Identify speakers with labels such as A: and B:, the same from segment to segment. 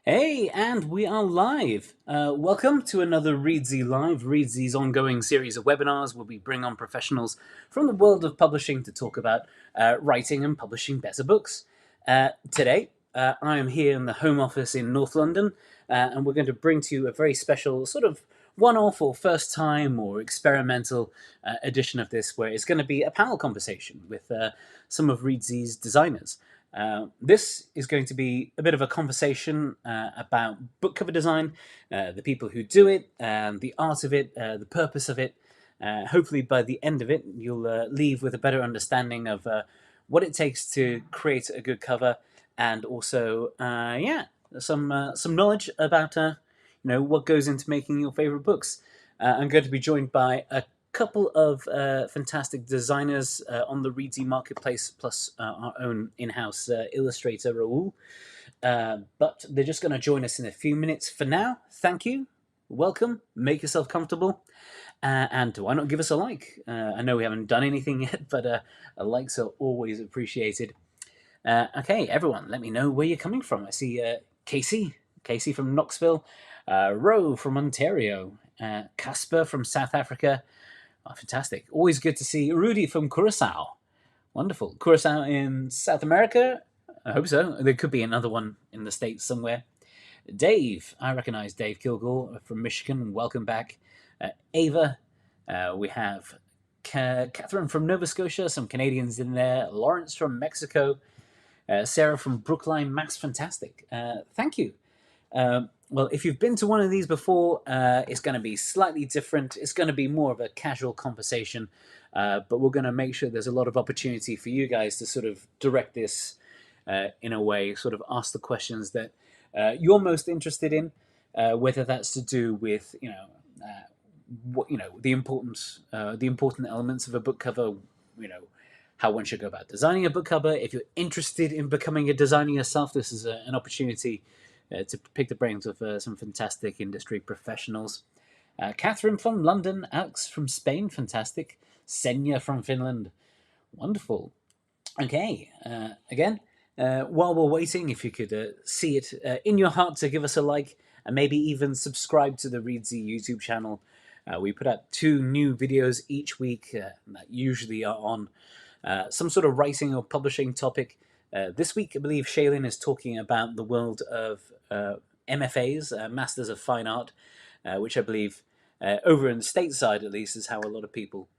A: Hey, and we are live. Welcome to another Reedsy Live, Reedsy's ongoing series of webinars where we bring on professionals from the world of publishing to talk about writing and publishing better books. Today, I am here in the Home Office in North London, and we're going to bring to you a very special sort of one-off or first time or experimental edition of this, where it's going to be a panel conversation with some of Reedsy's designers. This is going to be a bit of a conversation about book cover design, the people who do it, the art of it, the purpose of it. Hopefully, by the end of it, you'll leave with a better understanding of what it takes to create a good cover, and also, some knowledge about what goes into making your favorite books. I'm going to be joined by a couple of fantastic designers on the Reedsy marketplace, plus our own in-house illustrator, Raul. But they're just going to join us in a few minutes. For now, thank you, welcome, make yourself comfortable, and why not give us a like? I know we haven't done anything yet, but likes are always appreciated. Okay, everyone, let me know where you're coming from. I see Casey from Knoxville, Ro from Ontario, Casper from South Africa. Oh, fantastic. Always good to see Rudy from Curacao. Wonderful. Curacao in South America? I hope so. There could be another one in the States somewhere. Dave. I recognize Dave Kilgore from Michigan. Welcome back. Ava. We have Catherine from Nova Scotia. Some Canadians in there. Lawrence from Mexico. Sarah from Brookline, Mass. Fantastic. Thank you. Well, if you've been to one of these before, it's going to be slightly different. It's going to be more of a casual conversation, but we're going to make sure there's a lot of opportunity for you guys to sort of direct this in a way, sort of ask the questions that you're most interested in, whether that's to do with the important elements of a book cover, how one should go about designing a book cover. If you're interested in becoming a designer yourself, this is an opportunity to pick the brains of some fantastic industry professionals. Catherine from London, Alex from Spain, fantastic. Senya from Finland, wonderful. Okay, again, while we're waiting, if you could see it in your heart to give us a like, and maybe even subscribe to the Reedsy YouTube channel. We put out 2 new videos each week that usually are on some sort of writing or publishing topic. This week, I believe Shailin is talking about the world of MFAs, Masters of Fine Art, which I believe, over in the stateside at least, is how a lot of people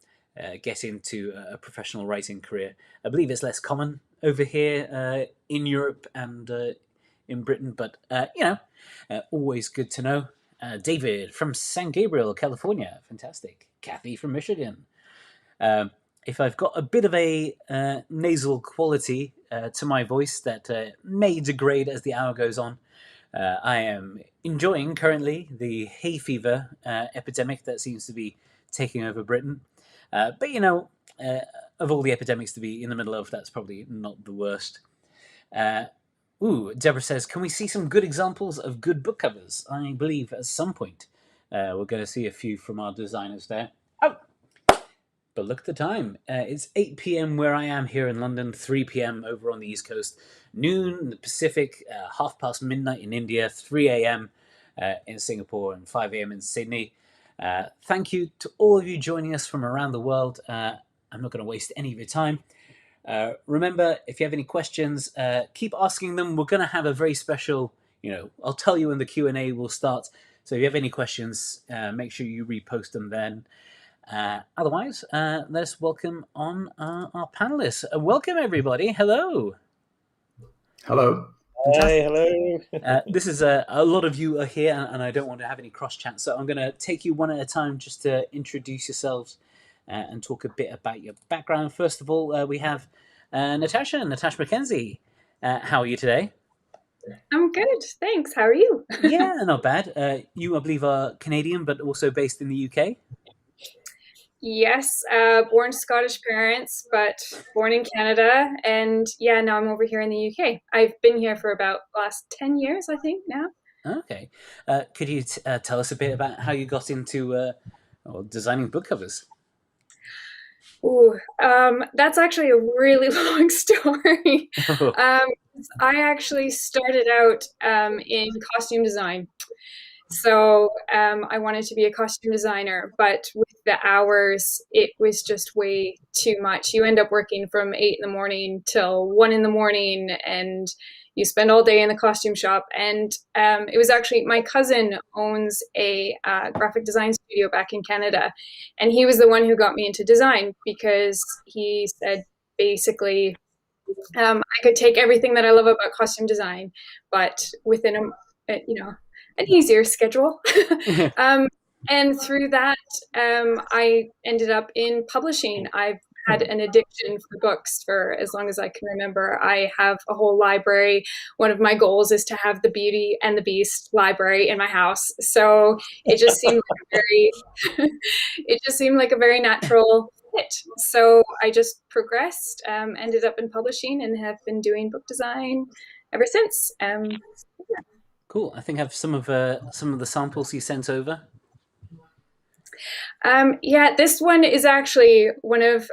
A: get into a professional writing career. I believe it's less common over here in Europe and in Britain, but always good to know. David from San Gabriel, California, fantastic. Kathy from Michigan. If I've got a bit of a nasal quality to my voice that may degrade as the hour goes on, I am enjoying currently the hay fever epidemic that seems to be taking over Britain. But of all the epidemics to be in the middle of, that's probably not the worst. Deborah says, can we see some good examples of good book covers? I believe at some point we're going to see a few from our designers there. But look at the time. It's 8 p.m. where I am here in London, 3 p.m. over on the East Coast, noon in the Pacific, half past midnight in India, 3 a.m. In Singapore, and 5 a.m. in Sydney. Thank you to all of you joining us from around the world. I'm not going to waste any of your time. Remember, if you have any questions, keep asking them. We're going to have a very special, I'll tell you when the Q&A will start. So if you have any questions, make sure you repost them then. Otherwise, let's welcome on our panelists. Welcome, everybody. Hello.
B: Hello.
C: Hi, hello.
A: This is a lot of you are here, and I don't want to have any cross chat, so I'm going to take you one at a time just to introduce yourselves and talk a bit about your background. First of all, we have Natasha McKenzie. How are you today?
D: I'm good, thanks. How are you?
A: Yeah, not bad. You, I believe, are Canadian, but also based in the UK?
D: Yes, born Scottish parents, but born in Canada. And yeah, now I'm over here in the UK. I've been here for about the last 10 years, I think, now.
A: Okay. Could you tell us a bit about how you got into designing book covers?
D: That's actually a really long story. I actually started out in costume design. So I wanted to be a costume designer, but with the hours, it was just way too much. You end up working from 8 in the morning till 1 in the morning, and you spend all day in the costume shop. And it was actually my cousin owns a graphic design studio back in Canada, and he was the one who got me into design because he said basically I could take everything that I love about costume design, but within an easier schedule. um, and through that, I ended up in publishing. I've had an addiction for books for as long as I can remember. I have a whole library. One of my goals is to have the Beauty and the Beast library in my house. So it just seemed like it just seemed like a very natural fit. So I just progressed, ended up in publishing, and have been doing book design ever since.
A: Cool. I think I have some of the samples you sent over.
D: Yeah, this one is actually one of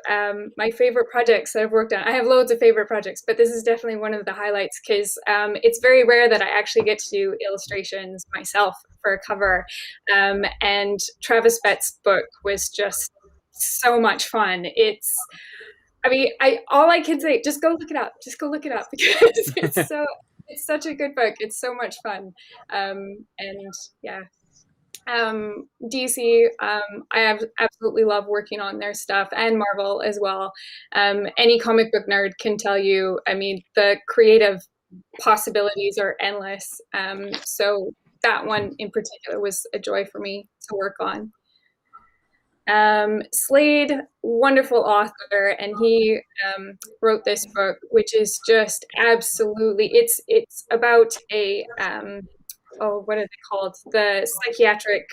D: my favorite projects that I've worked on. I have loads of favorite projects, but this is definitely one of the highlights because it's very rare that I actually get to do illustrations myself for a cover. And Travis Bett's book was just so much fun. All I can say, just go look it up. Just go look it up because it's such a good book. It's so much fun. And yeah. DC, I absolutely love working on their stuff, and Marvel as well. Any comic book nerd can tell you, I mean, the creative possibilities are endless. So that one in particular was a joy for me to work on. Slade, wonderful author, and he wrote this book, which is just absolutely, it's about a what are they called? The psychiatric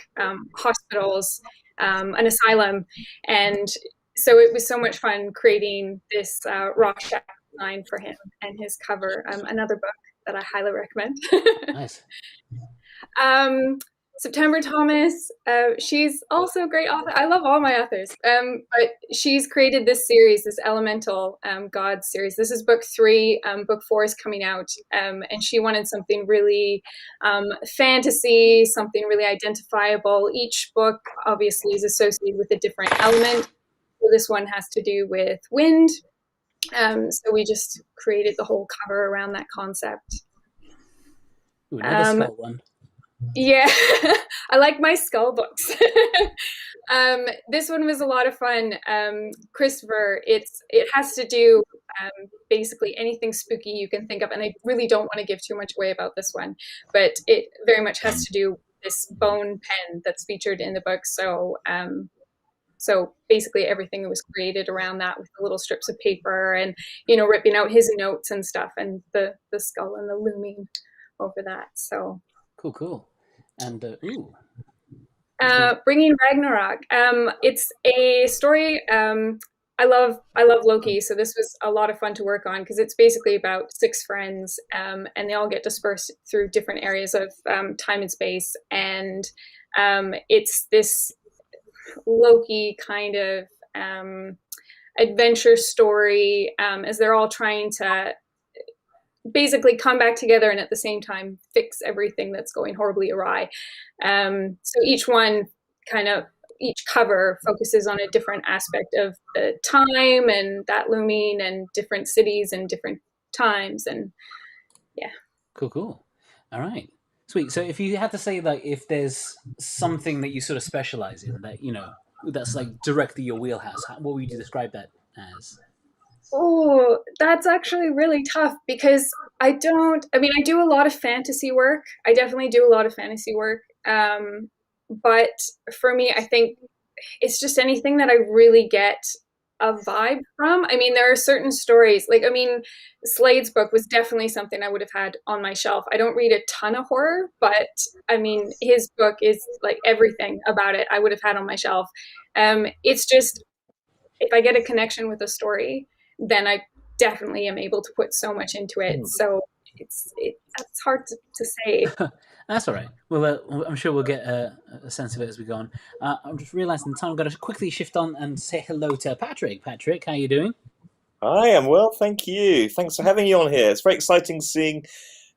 D: hospitals, an asylum. And so it was so much fun creating this Rorschach design for him and his cover. Another book that I highly recommend.
A: Nice.
D: September Thomas, she's also a great author. I love all my authors, but she's created this series, this Elemental God series. This is book 3. Book 4 is coming out, and she wanted something really fantasy, something really identifiable. Each book obviously is associated with a different element. So this one has to do with wind. So we just created the whole cover around that concept.
A: Ooh, another skull one.
D: Yeah, I like my skull books. This one was a lot of fun. Christopher, it has to do basically anything spooky you can think of, and I really don't want to give too much away about this one, but it very much has to do with this bone pen that's featured in the book. So so basically everything was created around that with the little strips of paper and, ripping out his notes and stuff, and the skull and the looming over that. So
A: cool. And
D: Bringing Ragnarok. It's a story. I love Loki, so this was a lot of fun to work on because it's basically about 6 friends, and they all get dispersed through different areas of time and space, and it's this Loki kind of adventure story as they're all trying to basically come back together and at the same time fix everything that's going horribly awry. So each cover focuses on a different aspect of the time and that looming and different cities and different times, and yeah.
A: Cool. All right. Sweet. So if you had to say, like, if there's something that you sort of specialize in that, that's like directly your wheelhouse, what would you describe that as?
D: Oh, that's actually really tough because I do a lot of fantasy work. I definitely do a lot of fantasy work. But for me, I think it's just anything that I really get a vibe from. I mean, there are certain stories, Slade's book was definitely something I would have had on my shelf. I don't read a ton of horror, but I mean, his book is like everything about it I would have had on my shelf. It's just, if I get a connection with a story, then I definitely am able to put so much into it. So it's hard to say.
A: That's all right. Well, I'm sure we'll get a sense of it as we go on. I'm just realizing the time. I'm going to quickly shift on and say hello to Patrick. Patrick, how are you doing?
C: I am well, thank you. Thanks for having you on here. It's very exciting seeing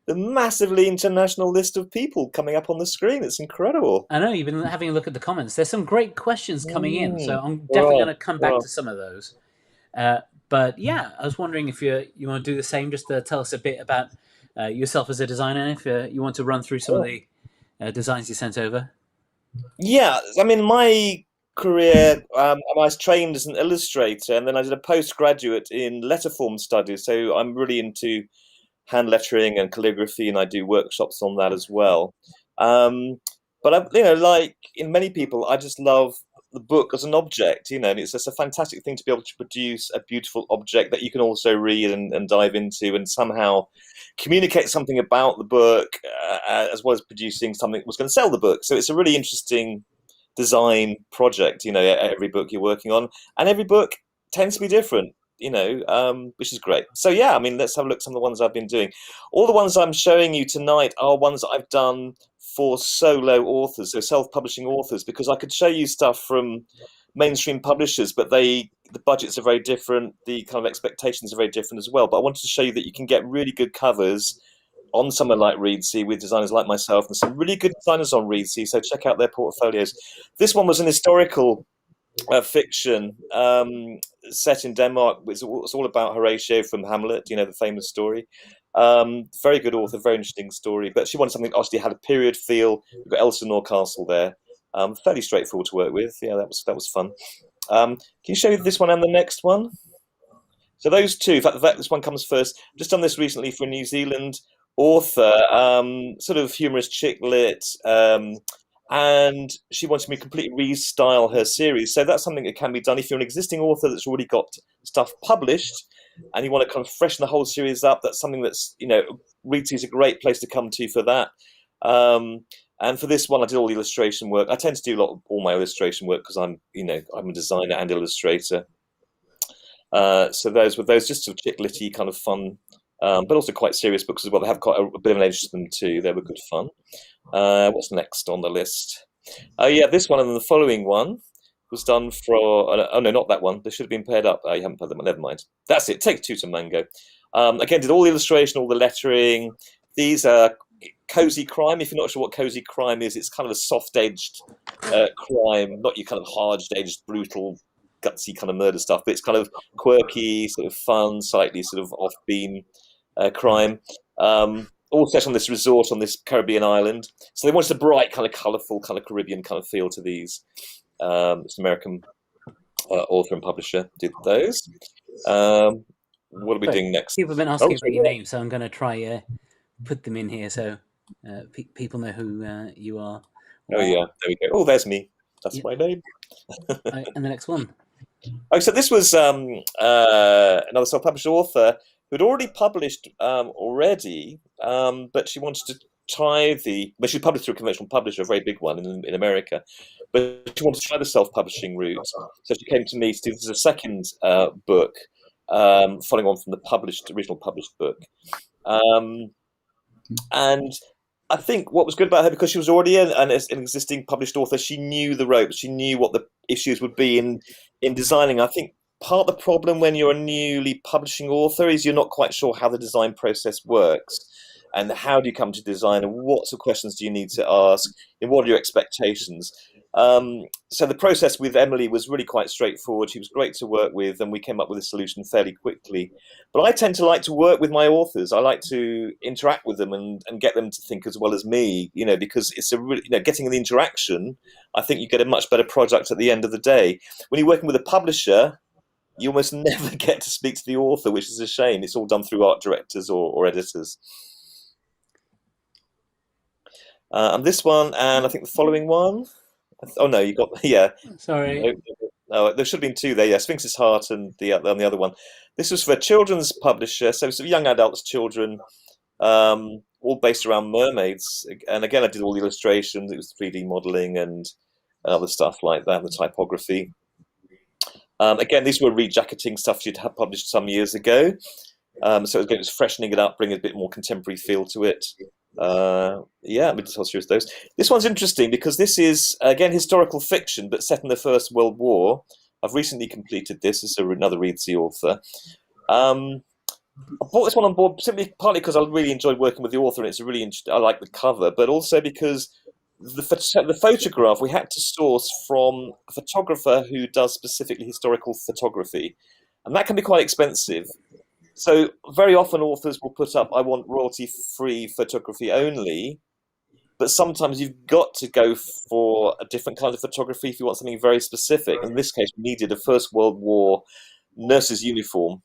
C: the massively international list of people coming up on the screen. It's incredible.
A: I know you've been having a look at the comments. There's some great questions coming in, so I'm definitely
C: Right,
A: going to come back
C: right.
A: to some of those. But yeah, I was wondering if you want to do the same, just to tell us a bit about yourself as a designer, if you want to run through some of the designs you sent over.
C: Yeah, I mean, my career, I was trained as an illustrator, and then I did a postgraduate in letterform studies. So I'm really into hand lettering and calligraphy, and I do workshops on that as well. Um, but like in many people, I just love the book as an object, and it's just a fantastic thing to be able to produce a beautiful object that you can also read and dive into and somehow communicate something about the book, as well as producing something that was going to sell the book. So it's a really interesting design project, every book you're working on, and every book tends to be different, which is great. So yeah, I mean, let's have a look at some of the ones I've been doing. All the ones I'm showing you tonight are ones that I've done for solo authors, so self-publishing authors, because I could show you stuff from mainstream publishers, but the budgets are very different, the kind of expectations are very different as well. But I wanted to show you that you can get really good covers on somewhere like Reedsy with designers like myself, and some really good designers on Reedsy, so check out their portfolios. This one was an historical fiction set in Denmark. It's all about Horatio from Hamlet, the famous story. Very good author, very interesting story, but she wanted something that actually had a period feel. We've got Elsinore Castle there. Fairly straightforward to work with. Yeah, that was fun. Can you show this one and the next one? So those two, in fact, this one comes first. I've just done this recently for a New Zealand author, sort of humorous chick lit, and she wanted me to completely restyle her series. So that's something that can be done if you're an existing author that's already got stuff published and you want to kind of freshen the whole series up. That's something that's, Reedsy is a great place to come to for that. And for this one, I did all the illustration work. I tend to do all my illustration work because I'm a designer and illustrator. So those were just sort of chick litty kind of fun, but also quite serious books as well. They have quite a bit of an edge to them too. They were good fun. What's next on the list? Yeah, this one and then the following one was done for. Oh no, not that one. They should have been paired up. You haven't paired them. Never mind. That's it. Take two to Mango. Again, did all the illustration, all the lettering. These are cozy crime. If you're not sure what cozy crime is, it's kind of a soft-edged crime, not your kind of hard-edged, brutal, gutsy kind of murder stuff, but it's kind of quirky, sort of fun, slightly sort of off-beam crime. All set on this resort on this Caribbean island. So they wanted a bright, kind of colourful, kind of Caribbean kind of feel to these. It's an American author and publisher did those. What are we doing next?
A: People have been asking for your name, so I'm going to try put them in here so people know who you are.
C: Oh yeah, there we go. Oh, there's me. That's my name.
A: And the next one.
C: Oh, so this was another self-published author who'd already published already, but she wanted to try she published through a conventional publisher, a very big one in America, but she wanted to try the self-publishing route. So she came to me to do this as a second book, following on from the original published book. And I think what was good about her, because she was already an existing published author, she knew the ropes. She knew what the issues would be in designing. I think part of the problem when you're a newly publishing author is you're not quite sure how the design process works, and how do you come to design, and what sort of questions do you need to ask, and what are your expectations. So the process with Emily was really quite straightforward. She was great to work with, and we came up with a solution fairly quickly. But I tend to like to work with my authors. I like to interact with them and get them to think as well as me, because it's a really, getting the interaction, I think you get a much better product at the end of the day. When you're working with a publisher, you almost never get to speak to the author, which is a shame. It's all done through art directors or editors. And this one, and I think the following one. Oh no, you got
A: Sorry.
C: No, there should have been two there. Yeah, Sphinx's Heart and the other one. This was for a children's publisher, so young adults, children, all based around mermaids. And again, I did all the illustrations. It was 3D modeling and other stuff like that, the typography. Again, these were rejacketing stuff she'd had published some years ago. So again, it was freshening it up, bringing a bit more contemporary feel to it. Yeah, let me just tell you those. This one's interesting because this is, again, historical fiction, but set in the First World War. I've recently completed this as another Reedsy author. I brought this one on board simply partly because I really enjoyed working with the author, and I like the cover, but also because the photograph we had to source from a photographer who does specifically historical photography, and that can be quite expensive. So very often authors will put up, "I want royalty-free photography only," but sometimes you've got to go for a different kind of photography if you want something very specific. In this case, we needed a First World War nurse's uniform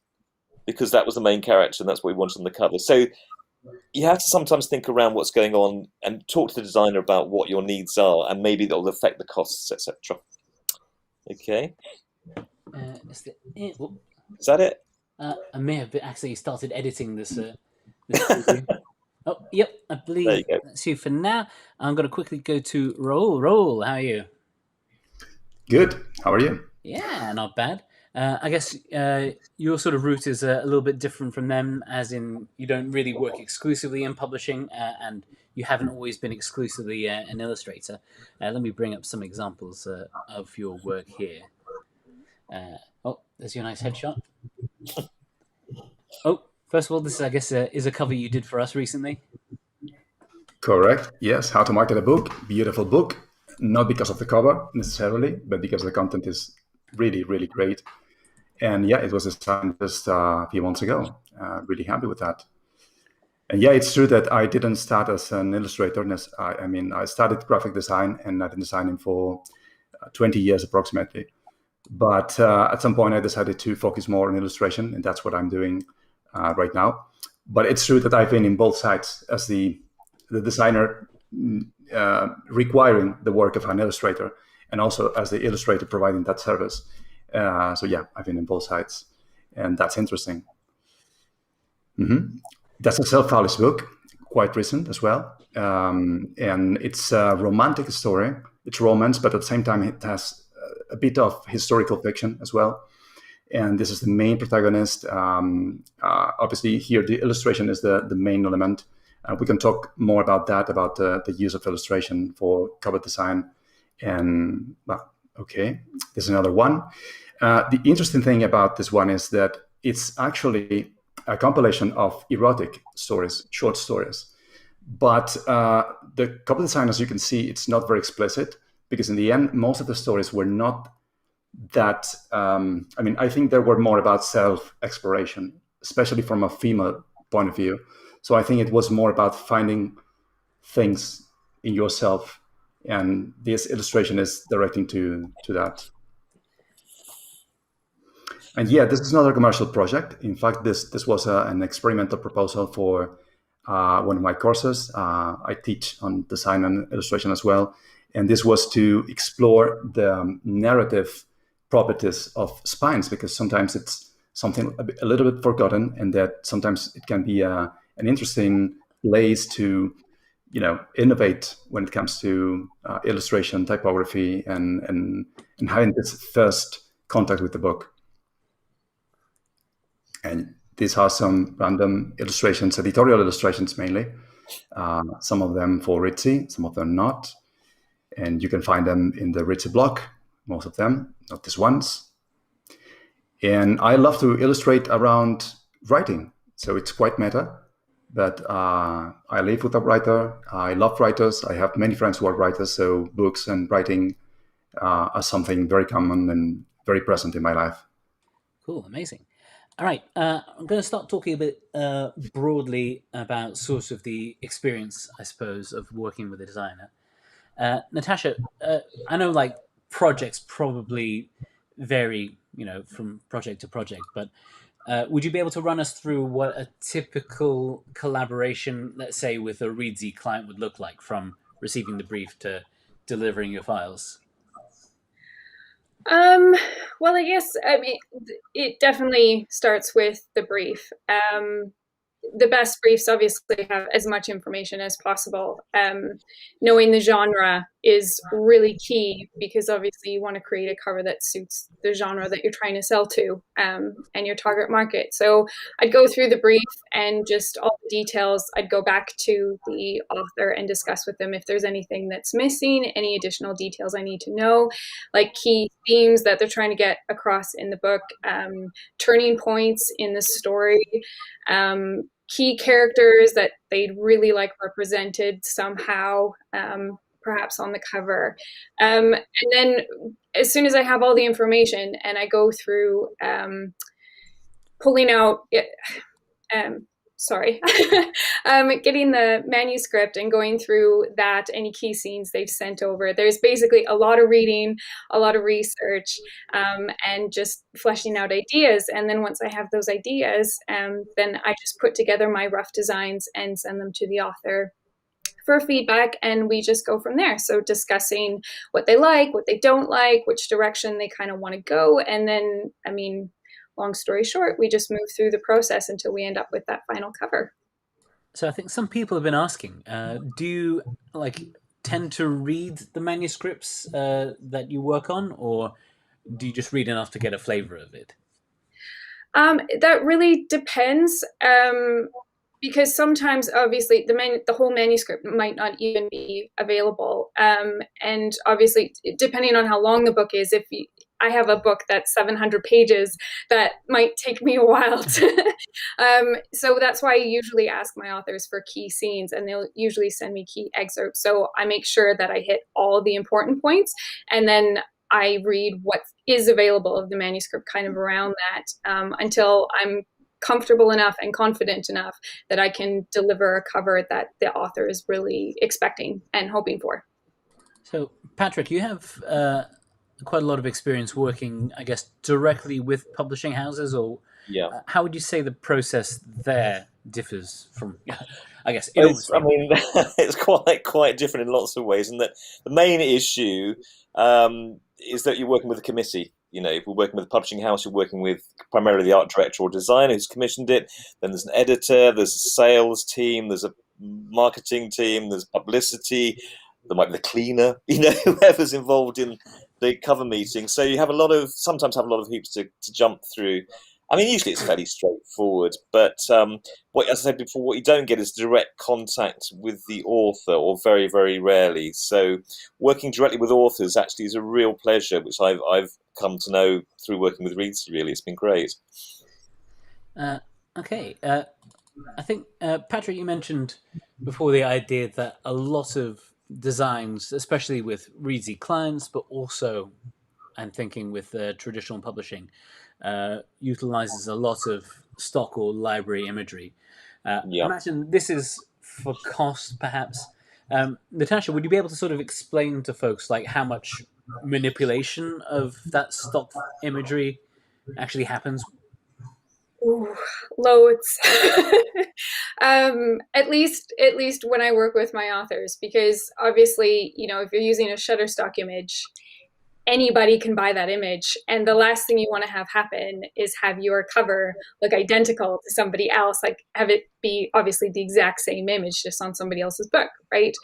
C: because that was the main character and that's what we wanted on the cover. So you have to sometimes think around what's going on and talk to the designer about what your needs are, and maybe that'll affect the costs, etc. Okay.
A: Is
C: that it?
A: I may have actually started editing this. Oh, yep, I believe that's you for now. I'm going to quickly go to Roll. Roll, how are you?
B: Good. How are you?
A: Yeah, not bad. I guess your sort of route is a little bit different from them, as in you don't really work exclusively in publishing, and you haven't always been exclusively an illustrator. Let me bring up some examples of your work here. Oh, there's your nice headshot. Oh, first of all, this, I guess, is a cover you did for us recently.
B: Correct. Yes. How to Market a Book. Beautiful book. Not because of the cover necessarily, but because the content is really, really great. And yeah, it was designed just a few months ago. Really happy with that. And yeah, it's true that I didn't start as an illustrator. I started graphic design, and I've been designing for 20 years approximately. But at some point, I decided to focus more on illustration, and that's what I'm doing right now. But it's true that I've been in both sides as the designer requiring the work of an illustrator, and also as the illustrator providing that service. So yeah, I've been in both sides, and that's interesting. That's a self-published book, quite recent as well, and it's a romantic story. It's romance, but at the same time, it has a bit of historical fiction as well. And this is the main protagonist. Obviously, here the illustration is the main element. We can talk more about that, about the use of illustration for cover design. And well, okay, there's another one. The interesting thing about this one is that it's actually a compilation of erotic stories, short stories. But the cover design, as you can see, it's not very explicit, because in the end, most of the stories were not that, I think they were more about self-exploration, especially from a female point of view. So I think it was more about finding things in yourself, and this illustration is directing to that. And yeah, this is another commercial project. In fact, this was an experimental proposal for one of my courses. I teach on design and illustration as well. And this was to explore the narrative properties of spines, because sometimes it's something a little bit forgotten, and that sometimes it can be an interesting place to, innovate when it comes to illustration, typography, and having this first contact with the book. And these are some random illustrations, editorial illustrations mainly. Some of them for Reedsy, some of them not. And you can find them in the Reedsy blog, most of them, not these ones. And I love to illustrate around writing. So it's quite meta, but I live with a writer. I love writers. I have many friends who are writers, so books and writing are something very common and very present in my life.
A: Cool, amazing. All right, I'm going to start talking a bit broadly about sort of the experience, I suppose, of working with a designer. Natasha, I know like projects probably vary, from project to project, but would you be able to run us through what a typical collaboration, let's say, with a Reedsy client would look like, from receiving the brief to delivering your files?
D: Well, I guess, it definitely starts with the brief. The best briefs obviously have as much information as possible. Knowing the genre is really key, because obviously you want to create a cover that suits the genre that you're trying to sell to, and your target market. So I'd go through the brief and just all the details. I'd go back to the author and discuss with them if there's anything that's missing, any additional details I need to know, like key themes that they're trying to get across in the book, turning points in the story, key characters that they'd really like represented somehow, perhaps on the cover. And then as soon as I have all the information and I go through pulling out getting the manuscript and going through that, any key scenes they've sent over, there's basically a lot of reading, a lot of research, and just fleshing out ideas. And then once I have those ideas, then I just put together my rough designs and send them to the author for feedback, and we just go from there. So discussing what they like, what they don't like, which direction they kind of want to go. And then, I mean, long story short, we just move through the process until we end up with that final cover.
A: So I think some people have been asking, do you tend to read the manuscripts that you work on, or do you just read enough to get a flavor of it?
D: That really depends. Because sometimes, obviously, the whole manuscript might not even be available. And obviously, depending on how long the book is, I have a book that's 700 pages, that might take me a while to. So that's why I usually ask my authors for key scenes, and they'll usually send me key excerpts. So I make sure that I hit all the important points, and then I read what is available of the manuscript kind of around that, until I'm comfortable enough and confident enough that I can deliver a cover that the author is really expecting and hoping for.
A: So, Patrick, you have quite a lot of experience working, I guess, directly with publishing houses, or how would you say the process there differs from, I guess,
C: it's quite different in lots of ways, and that the main issue is that you're working with a committee. You know, if we're working with a publishing house, you're working with primarily the art director or designer who's commissioned it. Then there's an editor, there's a sales team, there's a marketing team, there's publicity, there might be the cleaner, whoever's involved in the cover meeting. So you sometimes have a lot of hoops to jump through. I mean, usually it's fairly straightforward, but as I said before, what you don't get is direct contact with the author, or very, very rarely. So working directly with authors actually is a real pleasure, which I've come to know through working with Reedsy. Really, it's been great.
A: Okay. I think, Patrick, you mentioned before the idea that a lot of designs, especially with Reedsy clients, but also I'm thinking with traditional publishing, utilizes a lot of stock or library imagery. I imagine this is for cost, perhaps. Natasha, would you be able to sort of explain to folks how much manipulation of that stock imagery actually happens?
D: Ooh, loads. At least when I work with my authors, because obviously, if you're using a Shutterstock image, anybody can buy that image, and the last thing you want to have happen is have your cover look identical to somebody else, have it be obviously the exact same image just on somebody else's book, right?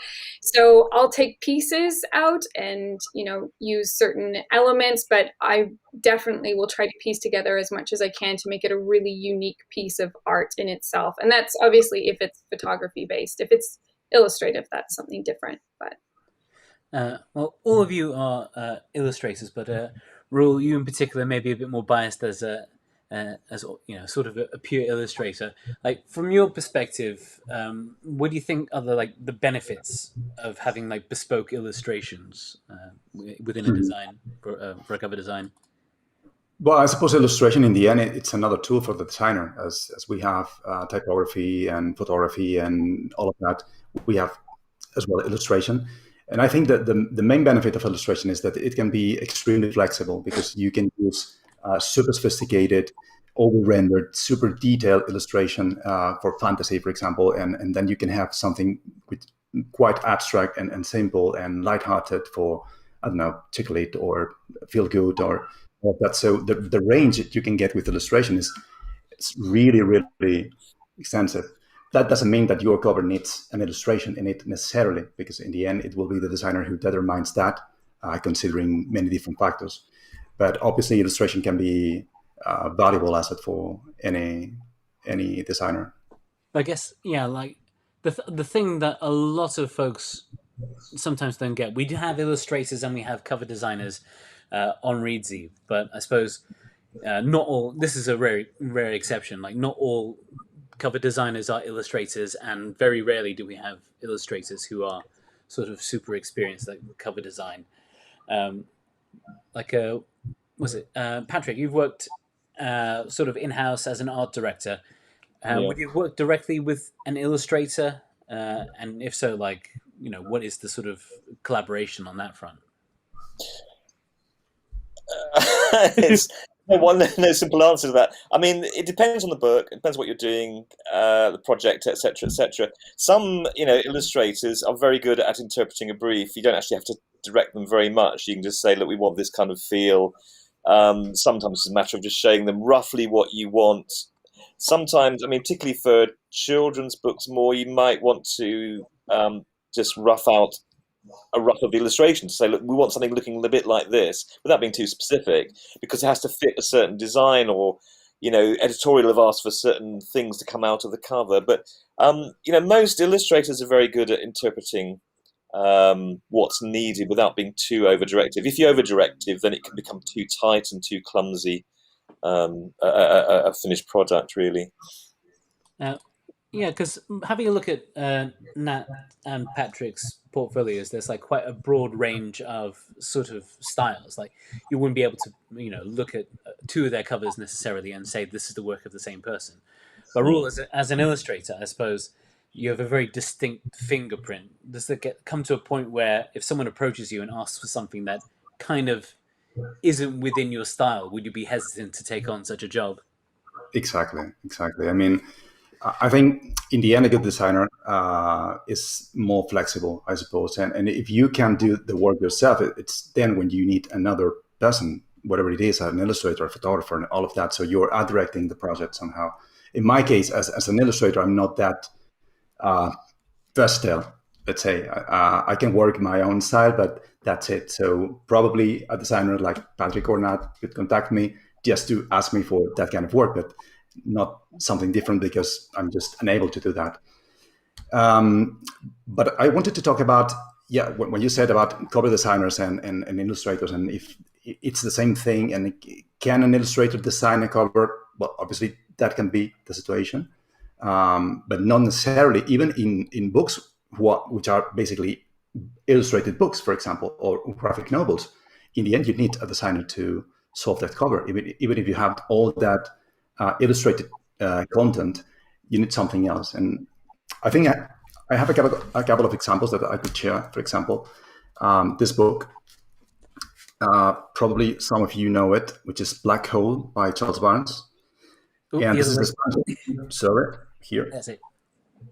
D: So I'll take pieces out and use certain elements, but I definitely will try to piece together as much as I can to make it a really unique piece of art in itself. And that's obviously if it's photography based. If it's illustrative, that's something different. But
A: well, all of you are illustrators, but Rule, you in particular may be a bit more biased as sort of a pure illustrator. From your perspective, what do you think are the benefits of having bespoke illustrations within a design for a cover design?
B: Well, I suppose illustration in the end, it's another tool for the designer, as we have typography and photography and all of that. We have as well illustration. And I think that the main benefit of illustration is that it can be extremely flexible, because you can use super sophisticated, over-rendered, super detailed illustration for fantasy, for example, and then you can have something with quite abstract and simple and lighthearted for, I don't know, tickle it or feel good or all that. So the range that you can get with illustration it's really, really extensive. That doesn't mean that your cover needs an illustration in it necessarily, because in the end, it will be the designer who determines that, considering many different factors. But obviously, illustration can be a valuable asset for any designer.
A: I guess, yeah, like the thing that a lot of folks sometimes don't get. We do have illustrators and we have cover designers on Reedsy, but I suppose not all. This is a very rare exception. Like, not all cover designers are illustrators, and very rarely do we have illustrators who are sort of super experienced at cover design. Um, like, was it Patrick? You've worked sort of in house as an art director.
C: Yeah.
A: Would you work directly with an illustrator? And if so, like, what is the sort of collaboration on that front?
C: It's no simple answer to that. I mean, it depends on the book. It depends what you're doing, the project, etc., etc. Some, illustrators are very good at interpreting a brief. You don't actually have to direct them very much. You can just say, look, we want this kind of feel. Sometimes it's a matter of just showing them roughly what you want. Sometimes, I mean, particularly for children's books more, you might want to just rough out a rough of the illustration to say, look, we want something looking a bit like this, without being too specific, because it has to fit a certain design, or, editorial have asked for certain things to come out of the cover. But, most illustrators are very good at interpreting what's needed without being too over-directive. If you're over-directive, then it can become too tight and too clumsy, a finished product, really.
A: Yeah, because having a look at Nat and Patrick's portfolios, there's like quite a broad range of sort of styles. Like, you wouldn't be able to, look at two of their covers necessarily and say this is the work of the same person. But Rule, as an illustrator, I suppose you have a very distinct fingerprint. Does it come to a point where if someone approaches you and asks for something that kind of isn't within your style, would you be hesitant to take on such a job?
B: Exactly. I mean, I think in the end, a good designer is more flexible, I suppose. And if you can do the work yourself, it's then when you need another person, whatever it is, an illustrator, a photographer, and all of that. So you're directing the project somehow. In my case, as an illustrator, I'm not that versatile, let's say. I can work my own style, but that's it. So probably a designer like Patrick or Nat could contact me just to ask me for that kind of work, but not something different, because I'm just unable to do that. But I wanted to talk about, when you said about cover designers and illustrators, and if it's the same thing, and can an illustrator design a cover? Well, obviously that can be the situation, but not necessarily, even in books which are basically illustrated books, for example, or graphic novels. In the end, you need a designer to solve that cover. Even if you have all that illustrated content, you need something else. And I think I have a couple of examples that I could share. For example, this book, probably some of you know it, which is Black Hole by Charles Barnes.
A: Ooh,
B: and this is the Spanish. Sorry, here.
A: That's it.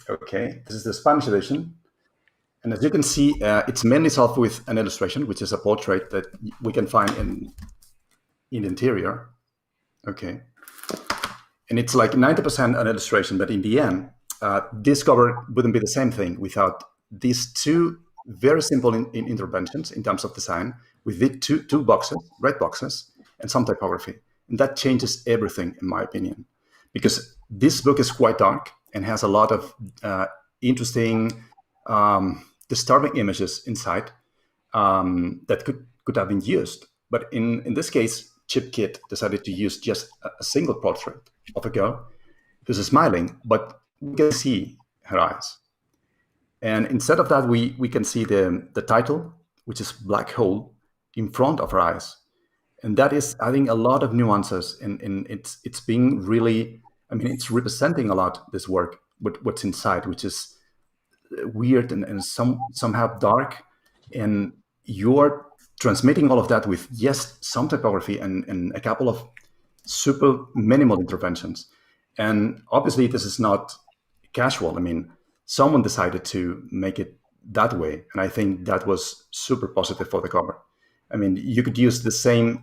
B: Okay, this is the Spanish edition. And as you can see, it's mainly solved with an illustration, which is a portrait that we can find in the interior. Okay. And it's like 90% an illustration, but in the end, this cover wouldn't be the same thing without these two very simple interventions in terms of design, with the two boxes, red boxes, and some typography. And that changes everything, in my opinion, because this book is quite dark and has a lot of interesting, disturbing images inside that could have been used. But in this case, Chip Kit decided to use just a single portrait of a girl who's smiling, but we can see her eyes. And instead of that, we can see the title, which is Black Hole, in front of her eyes. And that is adding a lot of nuances, and it's being really, I mean, it's representing a lot, this work, what's inside, which is weird and somehow dark. And you're transmitting all of that with, yes, some typography and a couple of super minimal interventions. And obviously this is not casual. I mean, someone decided to make it that way. And I think that was super positive for the cover. I mean, you could use the same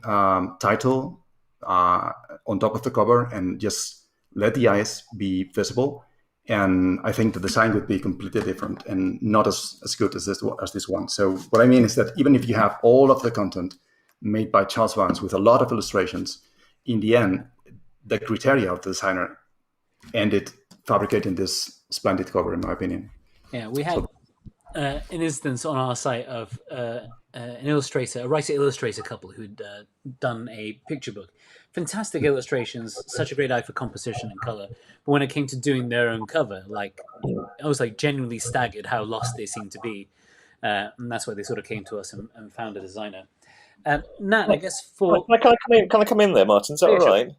B: title on top of the cover and just let the eyes be visible. And I think the design would be completely different and not as good as this one. So what I mean is that even if you have all of the content made by Charles Vance with a lot of illustrations, in the end, the criteria of the designer ended fabricating this splendid cover, in my opinion.
A: Yeah, we had an instance on our site of an illustrator, a writer-illustrator couple who'd done a picture book. Fantastic illustrations, such a great eye for composition and color. But when it came to doing their own cover, I was genuinely staggered how lost they seemed to be. And that's why they sort of came to us and found a designer. Nat, I guess for...
C: Can I come in there, Martin? Is that all
A: sure.
C: right?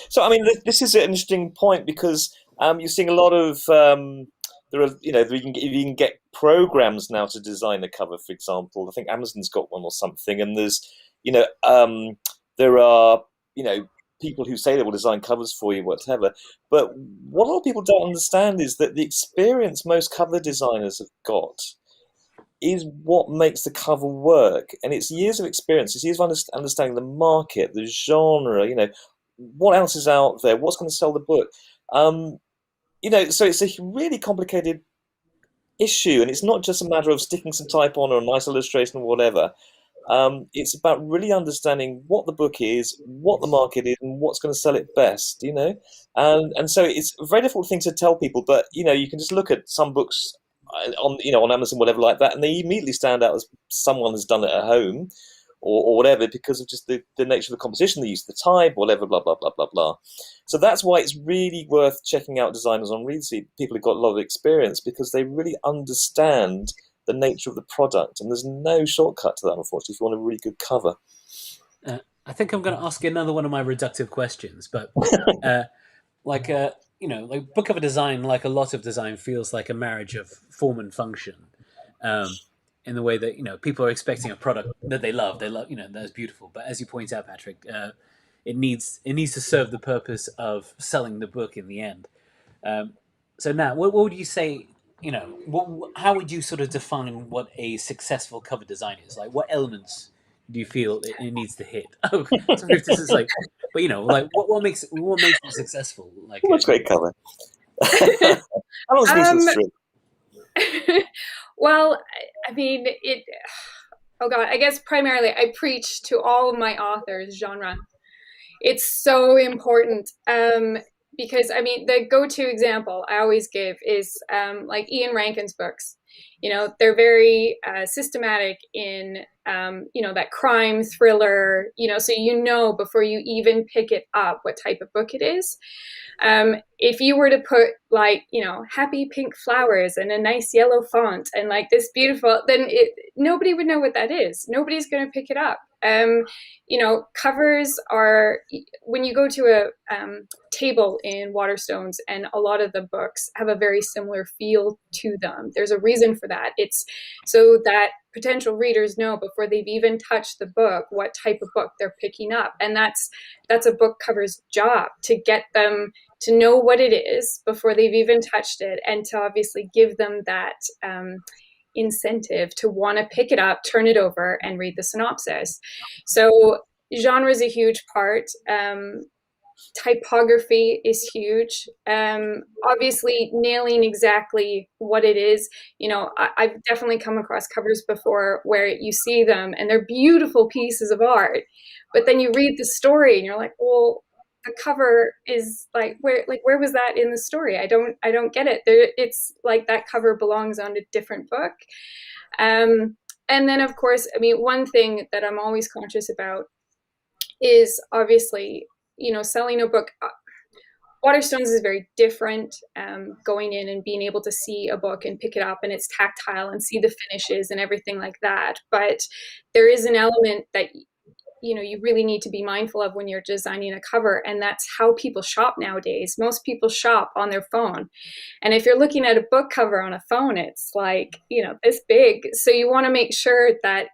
C: So, I mean, this is an interesting point because you're seeing a lot of... there are, you can get programs now to design a cover, for example. I think Amazon's got one or something. And there's, there are, people who say they will design covers for you, whatever. But what a lot of people don't understand is that the experience most cover designers have got is what makes the cover work. And it's years of experience. It's years of understanding the market, the genre, what else is out there, what's going to sell the book. So it's a really complicated issue, and it's not just a matter of sticking some type on or a nice illustration or whatever. It's about really understanding what the book is, what the market is, and what's going to sell it best, And so it's a very difficult thing to tell people, but, you can just look at some books on Amazon, whatever like that, and they immediately stand out as someone has done it at home or whatever, because of just the nature of the composition, the use of the type, whatever, blah, blah, blah, blah, blah. So that's why it's really worth checking out designers on Reedsy, people who've got a lot of experience, because they really understand the nature of the product. And there's no shortcut to that, unfortunately, if you want a really good cover.
A: I think I'm going to ask another one of my reductive questions, but book cover design, like a lot of design, feels like a marriage of form and function. In the way that people are expecting a product that they love, that's beautiful. But as you point out, Patrick, it needs to serve the purpose of selling the book in the end. So now, what would you say? How would you sort of define what a successful cover design is? Like, what elements do you feel it needs to hit? Oh, sorry if this is what makes it successful?
C: What's great cover? How long is this through?
D: Well, I mean, I guess primarily I preach to all of my authors genre. It's so important because, the go-to example I always give is Ian Rankin's books. They're very systematic in, that crime thriller, so before you even pick it up what type of book it is. If you were to put happy pink flowers and a nice yellow font and this beautiful, then nobody would know what that is. Nobody's going to pick it up. Covers are, when you go to a table in Waterstones, and a lot of the books have a very similar feel to them. There's a reason for that. It's so that potential readers know before they've even touched the book what type of book they're picking up. And that's a book cover's job, to get them to know what it is before they've even touched it, and to obviously give them that incentive to want to pick it up, turn it over, and read the synopsis. So genre is a huge part. Typography is huge. Obviously, nailing exactly what it is. I've definitely come across covers before where you see them and they're beautiful pieces of art, but then you read the story and you're like, well, the cover is where was that in the story? I don't get it. It's like that cover belongs on a different book. And then, of course, one thing that I'm always conscious about is obviously, selling a book. Waterstones is very different, going in and being able to see a book and pick it up and it's tactile and see the finishes and everything like that. But there is an element that you really need to be mindful of when you're designing a cover, and that's how people shop nowadays. Most people shop on their phone, and if you're looking at a book cover on a phone, it's this big. So you want to make sure that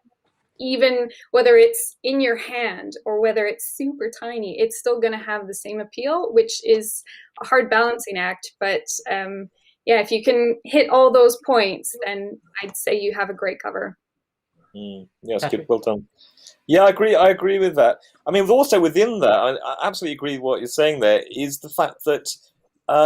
D: even whether it's in your hand or whether it's super tiny, it's still going to have the same appeal, which is a hard balancing act. But if you can hit all those points, then I'd say you have a great cover.
C: Yes, good, well done. Yeah, I agree with that. Also within that, I absolutely agree with what you're saying there, is the fact that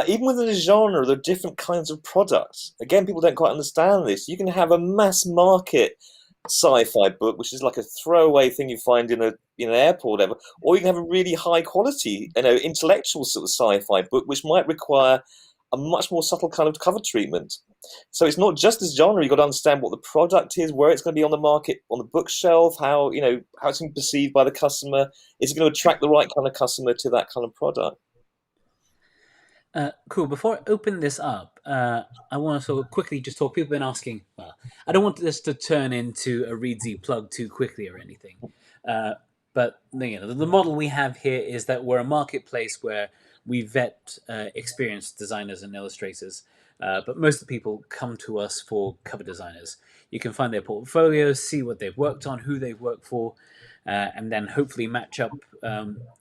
C: even within a genre, there are different kinds of products. Again, people don't quite understand this. You can have a mass market sci-fi book, which is like a throwaway thing you find in an airport, or whatever, or you can have a really high quality, intellectual sort of sci-fi book, which might require a much more subtle kind of cover treatment. So it's not just this genre. You've got to understand what the product is, where it's going to be on the market, on the bookshelf, how it's being perceived by the customer. Is it going to attract the right kind of customer to that kind of product?
A: Cool. Before I open this up, I want to sort of quickly just talk. People have been asking. Well, I don't want this to turn into a Reedsy plug too quickly or anything. But the model we have here is that we're a marketplace where we vet experienced designers and illustrators. But most of the people come to us for cover designers. You can find their portfolios, see what they've worked on, who they've worked for, and then hopefully match up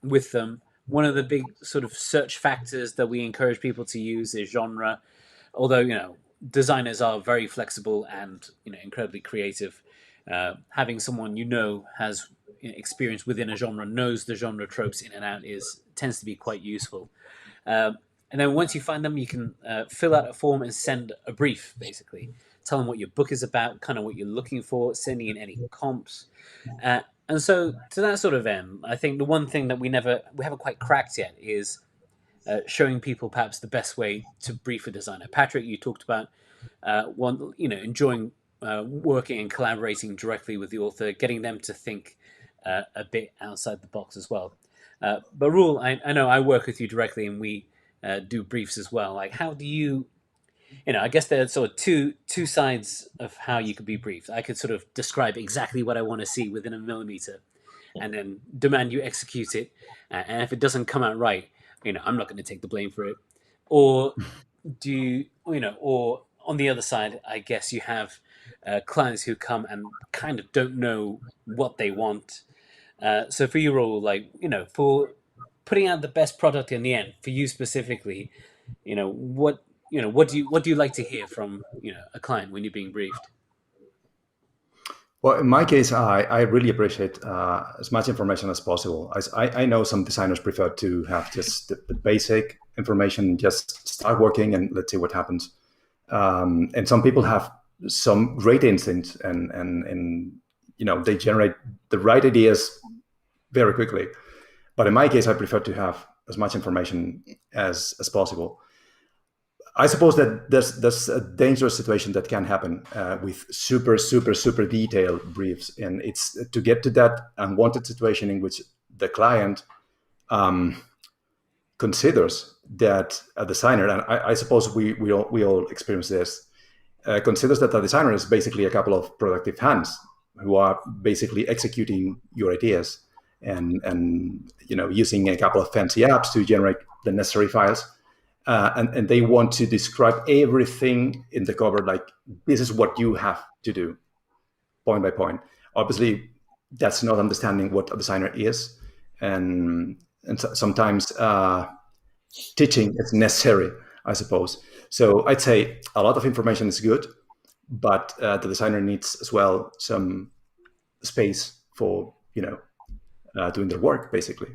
A: with them. One of the big sort of search factors that we encourage people to use is genre. Although, designers are very flexible and, incredibly creative. Having someone has experience within a genre, knows the genre tropes in and out, tends to be quite useful. And then once you find them, you can fill out a form and send a brief, basically. Tell them what your book is about, kind of what you're looking for, sending in any comps. And so to that sort of end, I think the one thing that we haven't quite cracked yet is showing people perhaps the best way to brief a designer. Patrick, you talked about enjoying working and collaborating directly with the author, getting them to think a bit outside the box as well. But Rule, I know I work with you directly, and we do briefs as well. Like, how do you? I guess there are sort of two sides of how you could be briefed. I could sort of describe exactly what I want to see within a millimeter, and then demand you execute it. And if it doesn't come out right, I'm not going to take the blame for it. Or or on the other side, I guess you have clients who come and kind of don't know what they want. So for you all, for putting out the best product in the end, for you specifically, what do you like to hear from a client when you're being briefed?
B: Well, in my case, I really appreciate as much information as possible. I know some designers prefer to have just the basic information, just start working and let's see what happens. And some people have some great instinct and they generate the right ideas very quickly. But in my case, I prefer to have as much information as possible. I suppose that there's a dangerous situation that can happen with super detailed briefs, and it's to get to that unwanted situation in which the client considers that a designer, and I suppose we all experience this, considers that a designer is basically a couple of productive hands who are basically executing your ideas and using a couple of fancy apps to generate the necessary files. And they want to describe everything in the cover, like this is what you have to do, point by point. Obviously, that's not understanding what a designer is, and sometimes teaching is necessary, I suppose. So I'd say a lot of information is good, but the designer needs as well some space for doing their work, basically.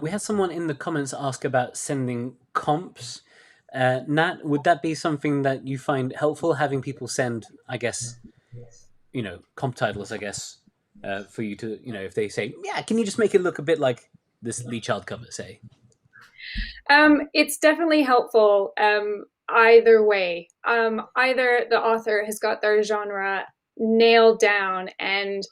A: We had someone in the comments ask about sending comps. Nat, would that be something that you find helpful, having people send, I guess, comp titles, I guess, for you to, if they say, yeah, can you just make it look a bit like this Lee Child cover, say?
D: It's definitely helpful either way. Either the author has got their genre nailed down and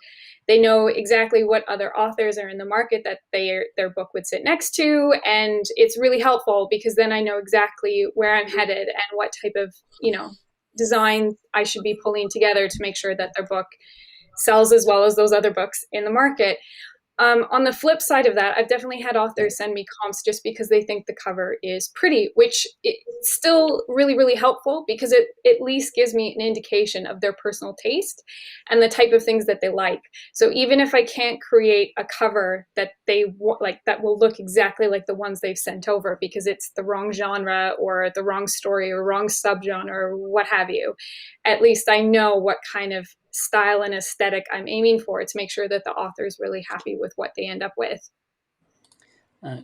D: they know exactly what other authors are in the market that their book would sit next to, and it's really helpful because then I know exactly where I'm headed and what type of design I should be pulling together to make sure that their book sells as well as those other books in the market. On the flip side of that, I've definitely had authors send me comps just because they think the cover is pretty, which it's still really, really helpful because it at least gives me an indication of their personal taste and the type of things that they like. So even if I can't create a cover that they like that will look exactly like the ones they've sent over because it's the wrong genre or the wrong story or wrong subgenre or what have you, at least I know what kind of style and aesthetic I'm aiming for to make sure that the author is really happy with what they end up with.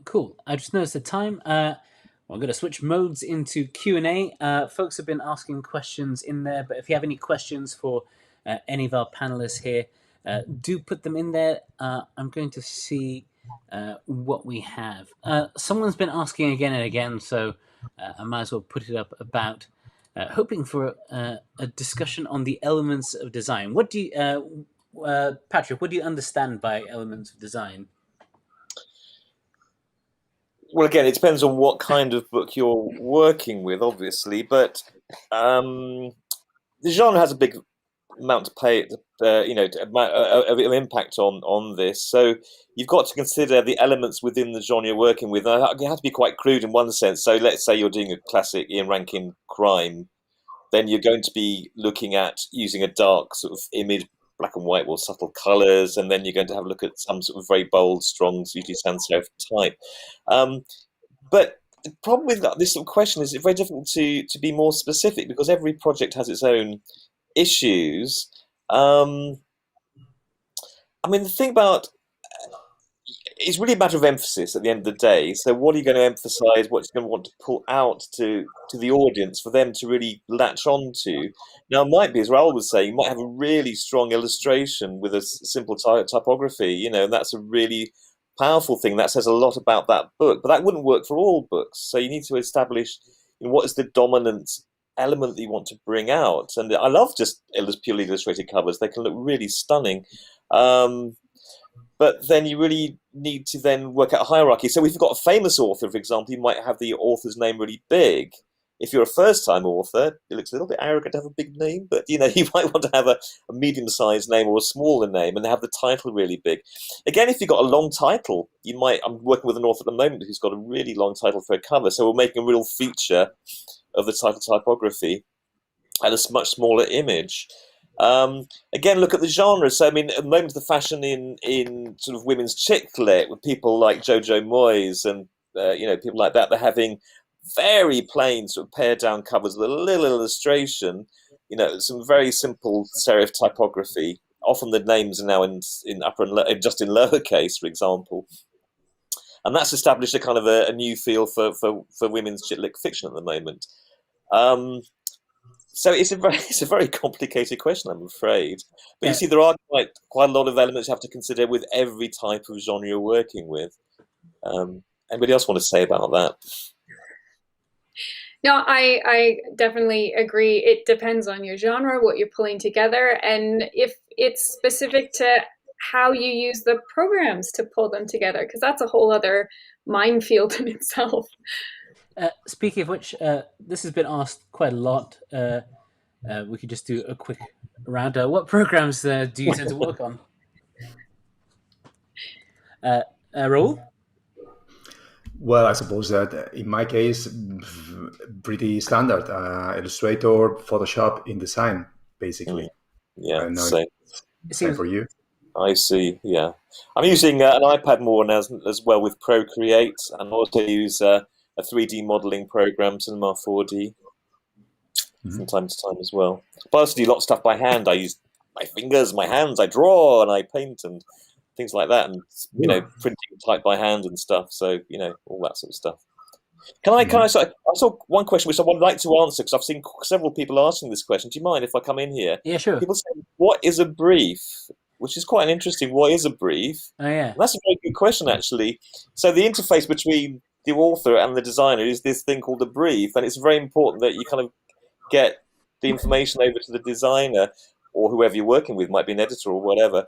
A: Cool. I just noticed the time. Well, I'm going to switch modes into Q&A. Folks have been asking questions in there, but if you have any questions for any of our panelists here, do put them in there. I'm going to see what we have. Someone's been asking again and again, so I might as well put it up about hoping for a discussion on the elements of design. What do you, Patrick, what do you understand by elements of design?
C: Well, again, it depends on what kind of book you're working with, obviously, but the genre has a big amount to pay, of impact on this. So you've got to consider the elements within the genre you're working with. You have to be quite crude in one sense. So let's say you're doing a classic Ian Rankin crime, then you're going to be looking at using a dark sort of image, black and white or subtle colours, and then you're going to have a look at some sort of very bold, strong, usually sans serif type. But the problem with this sort of question is it's very difficult to be more specific because every project has its own issues. I mean, the thing about it's really a matter of emphasis at the end of the day. So what are you going to emphasize? What you're going to want to pull out to the audience for them to really latch on to? Now, it might be, as Raoul was saying, you might have a really strong illustration with a simple typography, and that's a really powerful thing. That says a lot about that book, but that wouldn't work for all books. So you need to establish what is the dominant element that you want to bring out. And I love just purely illustrated covers. They can look really stunning. But then you really need to then work out a hierarchy. So if you've got a famous author, for example, you might have the author's name really big. If you're a first-time author, it looks a little bit arrogant to have a big name, but you might want to have a medium-sized name or a smaller name and have the title really big. Again, if you've got a long title, I'm working with an author at the moment who's got a really long title for a cover, so we're making a real feature of the title typography and a much smaller image. Again, look at the genre. So, I mean, at the moment, the fashion in sort of women's chick lit with people like Jojo Moyes and people like that, they're having very plain sort of pared down covers with a little illustration. Some very simple serif typography. Often the names are now in upper and just in lowercase, for example. And that's established a kind of a new feel for women's chick lit fiction at the moment. So it's a very complicated question, I'm afraid. But you see, there are quite a lot of elements you have to consider with every type of genre you're working with. Anybody else want to say about that?
D: No, I definitely agree. It depends on your genre, what you're pulling together, and if it's specific to how you use the programs to pull them together, because that's a whole other minefield in itself.
A: Speaking of which, this has been asked quite a lot. We could just do a quick round. What programs do you tend to work on? Raoul?
B: Well, I suppose that in my case, pretty standard. Illustrator, Photoshop, InDesign, basically.
C: Yeah, same.
B: Same for you.
C: I see, yeah. I'm using an iPad more now as well with Procreate, and also use a 3D modeling program, Cinema 4D, from time to time as well. But I also do lots of stuff by hand. I use my fingers, my hands, I draw and I paint and things like that, and printing type by hand and stuff. So all that sort of stuff. I saw one question which I would like to answer because I've seen several people asking this question. Do you mind if I come in here?
A: Yeah, sure.
C: People say, "What is a brief?" Which is quite an interesting. What is a brief?
A: Oh yeah,
C: and that's a very good question actually. So the interface between the author and the designer is this thing called a brief, and it's very important that you kind of get the information over to the designer or whoever you're working with, might be an editor or whatever.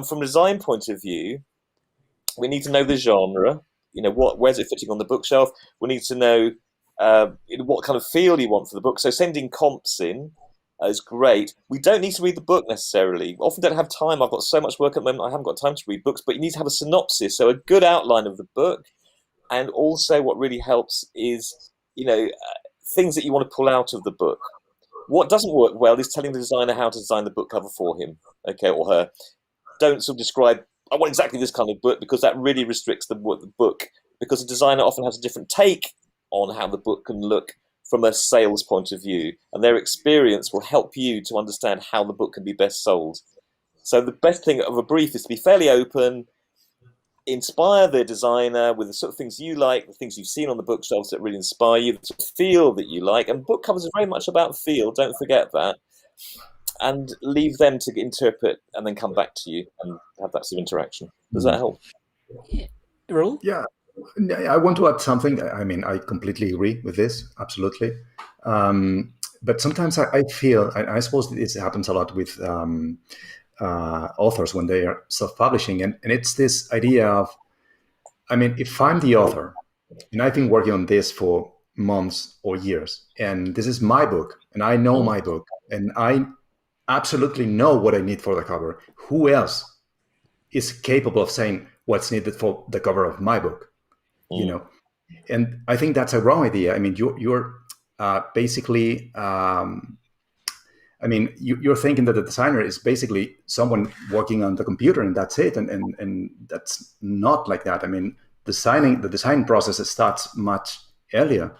C: From a design point of view, we need to know the genre. Where's it fitting on the bookshelf? We need to know what kind of feel you want for the book. So sending comps in is great. We don't need to read the book necessarily. We often don't have time. I've got so much work at the moment, I haven't got time to read books, but you need to have a synopsis, so a good outline of the book. And also what really helps is, things that you want to pull out of the book. What doesn't work well is telling the designer how to design the book cover for him, or her. Don't sort of describe, I want exactly this kind of book, because that really restricts the book, because a designer often has a different take on how the book can look from a sales point of view, and their experience will help you to understand how the book can be best sold. So the best thing of a brief is to be fairly open, inspire the designer with the sort of things you like, the things you've seen on the bookshelves that really inspire you, the sort of feel that you like. And book covers are very much about feel, don't forget that. And leave them to interpret and then come back to you and have that sort of interaction. Does that help?
A: Raoul?
B: Yeah, I want to add something. I mean, I completely agree with this, absolutely. But sometimes I feel, I suppose this happens a lot with authors when they are self-publishing, and it's this idea of, I mean, if I'm the author, and I've been working on this for months or years, and this is my book, and I know my book, and I absolutely know what I need for the cover. Who else is capable of saying what's needed for the cover of my book? You know, and I think that's a wrong idea. I mean, you're basically, I mean, you're thinking that the designer is basically someone working on the computer and that's it, and that's not like that. I mean, the design process starts much earlier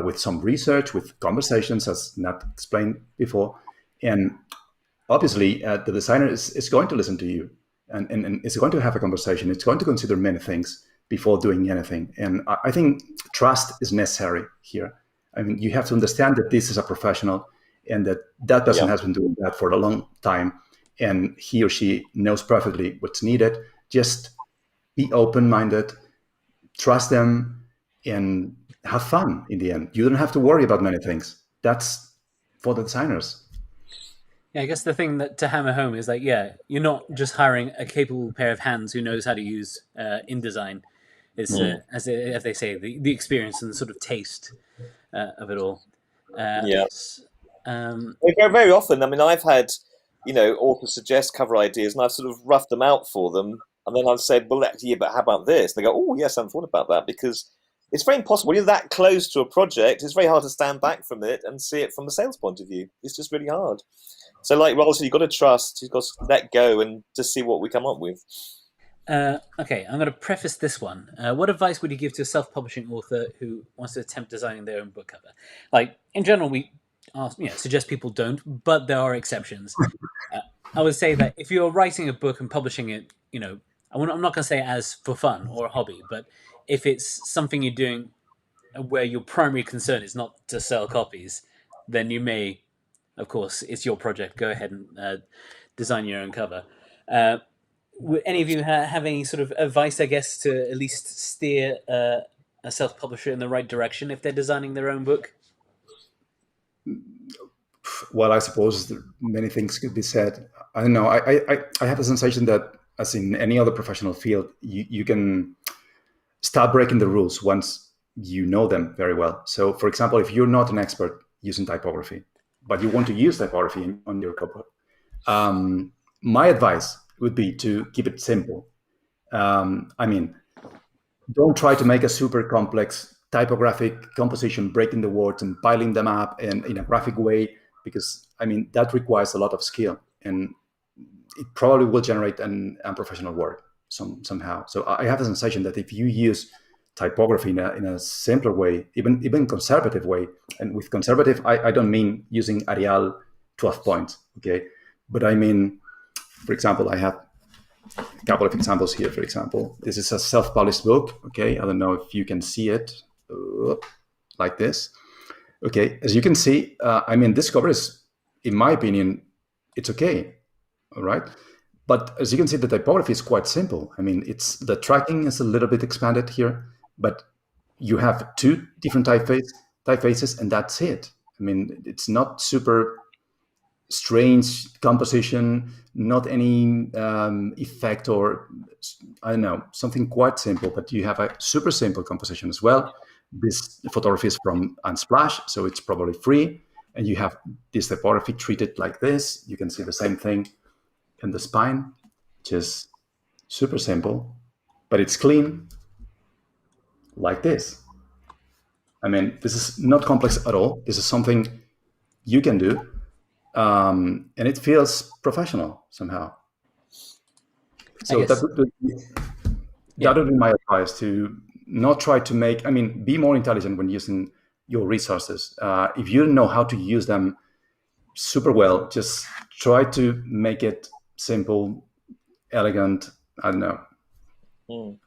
B: with some research, with conversations, as Nat explained before, and obviously the designer is going to listen to you and is going to have a conversation. It's going to consider many things before doing anything. And I think trust is necessary here. I mean, you have to understand that this is a professional and that person has been doing that for a long time. And he or she knows perfectly what's needed. Just be open-minded, trust them, and have fun in the end. You don't have to worry about many things. That's for the designers.
A: Yeah, I guess the thing that to hammer home is like, yeah, you're not just hiring a capable pair of hands who knows how to use InDesign. It's as they say, the experience and the sort of taste of it all.
C: Very often, I mean, I've had, authors suggest cover ideas, and I've sort of roughed them out for them, and then I've said, well, actually, yeah, but how about this? And they go, oh, yes, I haven't thought about that, because it's very impossible. When you're that close to a project, it's very hard to stand back from it and see it from the sales point of view. It's just really hard. So, like Roll said, you've got to trust, you've got to let go and just see what we come up with.
A: Okay, I'm going to preface this one. What advice would you give to a self-publishing author who wants to attempt designing their own book cover? Like, in general, we suggest people don't, but there are exceptions. I would say that if you're writing a book and publishing it, I'm not going to say as for fun or a hobby, but if it's something you're doing where your primary concern is not to sell copies, then you may, of course, it's your project. Go ahead and design your own cover. Would any of you have any sort of advice, I guess, to at least steer a self-publisher in the right direction if they're designing their own book?
B: Well, I suppose many things could be said. I don't know. I have a sensation that, as in any other professional field, you can start breaking the rules once you know them very well. So, for example, if you're not an expert using typography, but you want to use typography on your cover, my advice would be to keep it simple. I mean, don't try to make a super complex typographic composition, breaking the words and piling them up in a graphic way, because, I mean, that requires a lot of skill and it probably will generate an unprofessional work somehow. So I have a sensation that if you use typography in a simpler way, even conservative way, and with conservative, I don't mean using Arial 12 points, okay? But I mean, for example, I have a couple of examples here. For example, this is a self-published book, okay? I don't know if you can see it like this. Okay, as you can see, I mean, this cover is, in my opinion, it's okay, all right? But as you can see, the typography is quite simple. I mean, the tracking is a little bit expanded here, but you have two different typefaces, and that's it. I mean, it's not super strange composition, not any effect, or I don't know, something quite simple, but you have a super simple composition as well. This photography is from Unsplash, so it's probably free. And you have this typography treated like this. You can see the same thing in the spine, which is super simple, but it's clean like this. I mean, this is not complex at all. This is something you can do. And it feels professional somehow. So that would be my advice, to not try to make, I mean, be more intelligent when using your resources. If you don't know how to use them super well, just try to make it simple, elegant, I don't know.
C: Mm.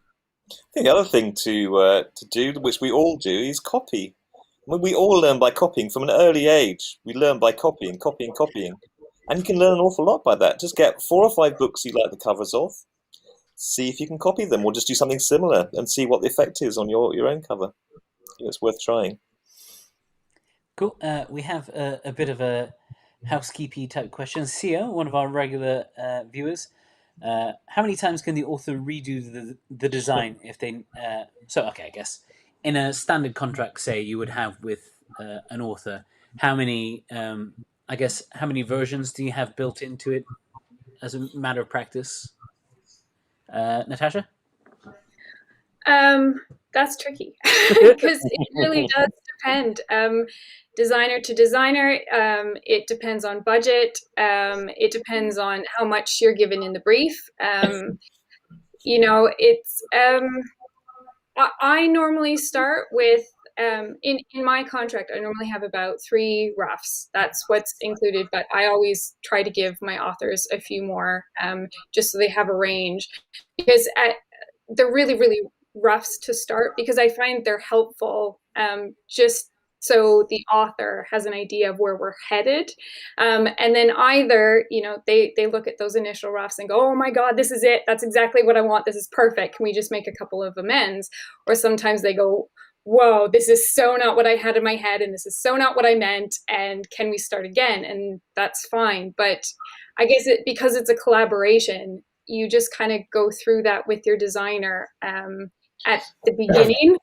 C: I think the other thing to do, which we all do, is copy. I mean, we all learn by copying from an early age. We learn by copying, copying, copying, and you can learn an awful lot by that. Just get 4 or 5 books you like the covers of, see if you can copy them, or just do something similar and see what the effect is on your own cover. I think it's worth trying.
A: Cool. We have a bit of a housekeeping type question. Sia, one of our regular viewers, how many times can the author redo the design if they? Okay, I guess in a standard contract, say you would have with an author, how many? I guess how many versions do you have built into it as a matter of practice? Natasha?
D: That's tricky because it really does depend. Designer to designer, it depends on budget. It depends on how much you're given in the brief. It's I normally start with in my contract. I normally have about 3 roughs. That's what's included, but I always try to give my authors a few more, just so they have a range, because they're really, really roughs to start, because I find they're helpful, just so the author has an idea of where we're headed. And then either, they look at those initial roughs and go, oh my God, this is it. That's exactly what I want. This is perfect. Can we just make a couple of amends? Or sometimes they go, whoa, this is so not what I had in my head, and this is so not what I meant, and can we start again? And that's fine. But I guess because it's a collaboration, you just kind of go through that with your designer at the beginning,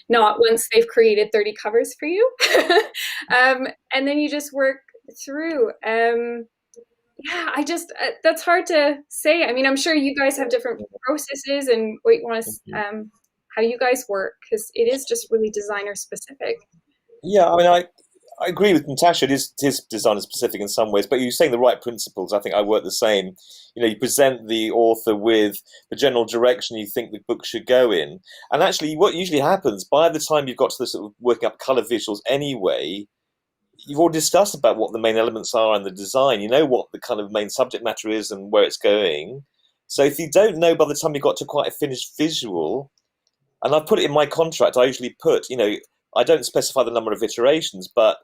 D: not once they've created 30 covers for you. And then you just work through. That's hard to say. I mean, I'm sure you guys have different processes and what you want to, how you guys work, because it is just really designer specific.
C: Yeah, I mean, I agree with Natasha. It is designer specific in some ways, but you're saying the right principles. I think I work the same. You present the author with the general direction you think the book should go in, and actually, what usually happens by the time you've got to the sort of working up color visuals anyway, you've already discussed about what the main elements are in the design. You know what the kind of main subject matter is and where it's going. So if you don't know by the time you've got to quite a finished visual, and I've put it in my contract, I usually put, I don't specify the number of iterations, but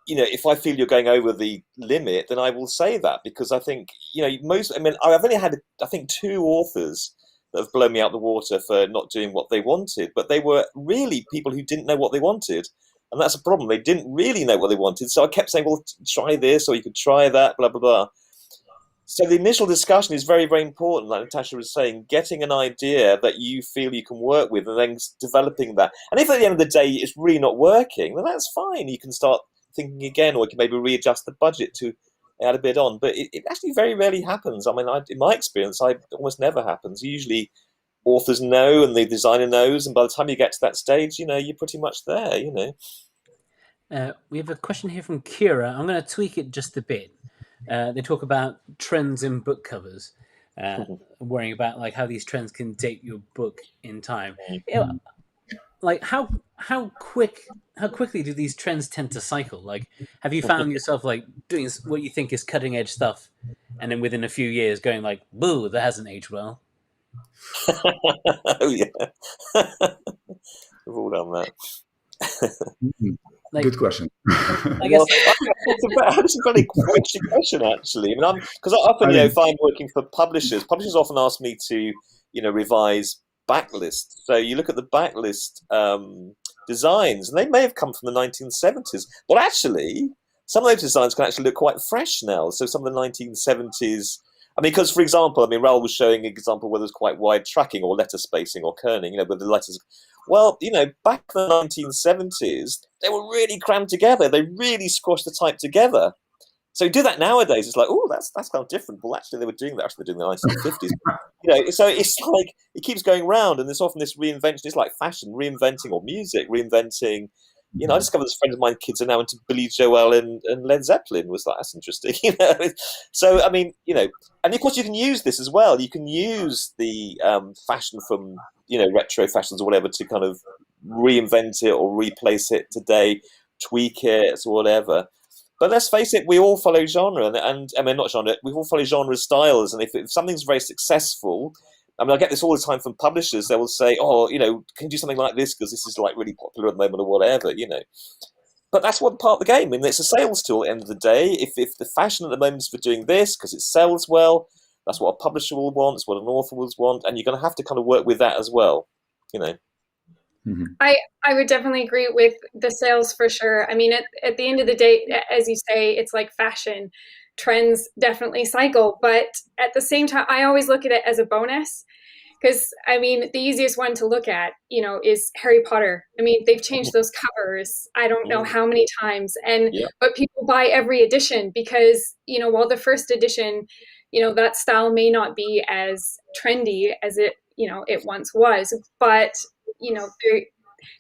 C: if I feel you're going over the limit, then I will say that, because I think, I've only had, I think, 2 authors that have blown me out the water for not doing what they wanted, but they were really people who didn't know what they wanted. And that's a problem. They didn't really know what they wanted. So I kept saying, well, try this, or you could try that, blah, blah, blah. So the initial discussion is very, very important, like Natasha was saying, getting an idea that you feel you can work with and then developing that. And if at the end of the day it's really not working, then that's fine. You can start thinking again, or you can maybe readjust the budget to add a bit on. But it actually very rarely happens. I mean, in my experience, it almost never happens. Usually authors know and the designer knows, and by the time you get to that stage, you're pretty much there,
A: We have a question here from Kira. I'm going to tweak it just a bit. They talk about trends in book covers, worrying about like how these trends can date your book in time. Like how quickly do these trends tend to cycle? Like, have you found yourself like doing what you think is cutting edge stuff, and then within a few years going like, "Boo, that hasn't aged well"?
C: Oh yeah, we've all done that.
B: Like, good question.
A: I guess
C: it's a very question, actually. I mean, because often, if I'm working for publishers often ask me to, revise backlists. So you look at the backlist designs, and they may have come from the 1970s. Well, actually, some of those designs can actually look quite fresh now. So some of the 1970s. I mean, because, for example, Raoul was showing an example where there's quite wide tracking or letter spacing or kerning, where the letters. Well, back in the 1970s, they were really crammed together. They really squashed the type together. So you do that nowadays, it's like, oh, that's kind of different. Well, actually, they were doing that. Actually, they're doing the 1950s. So it's like it keeps going round, and there's often this reinvention. It's like fashion, reinventing, or music, reinventing. I discovered this friend of mine, kids are now into Billy Joel and Led Zeppelin. Was like, that's interesting, So I mean, and of course you can use this as well. You can use the fashion from retro fashions or whatever to kind of reinvent it or replace it today, tweak it or whatever. But let's face it, we all follow genre, and I mean not genre. We all follow genre styles, and if something's very successful, I mean, I get this all the time from publishers. They will say, "Oh, you know, can you do something like this because this is like really popular at the moment or whatever," you know. But that's one part of the game. I mean, it's a sales tool at the end of the day. If the fashion at the moment is for doing this because it sells well, that's what a publisher will want, it's what an author will want, and you're going to have to kind of work with that as well, you know.
B: Mm-hmm.
D: I would definitely agree with the sales for sure. I mean, at the end of the day, as you say, it's like fashion. Trends definitely cycle, but at the same time, I always look at it as a bonus. Because, I mean, the easiest one to look at, you know, is Harry Potter. I mean, they've changed those covers I don't know how many times. But people buy every edition because, you know, while the first edition, you know, that style may not be as trendy as it, you know, it once was. But, you know,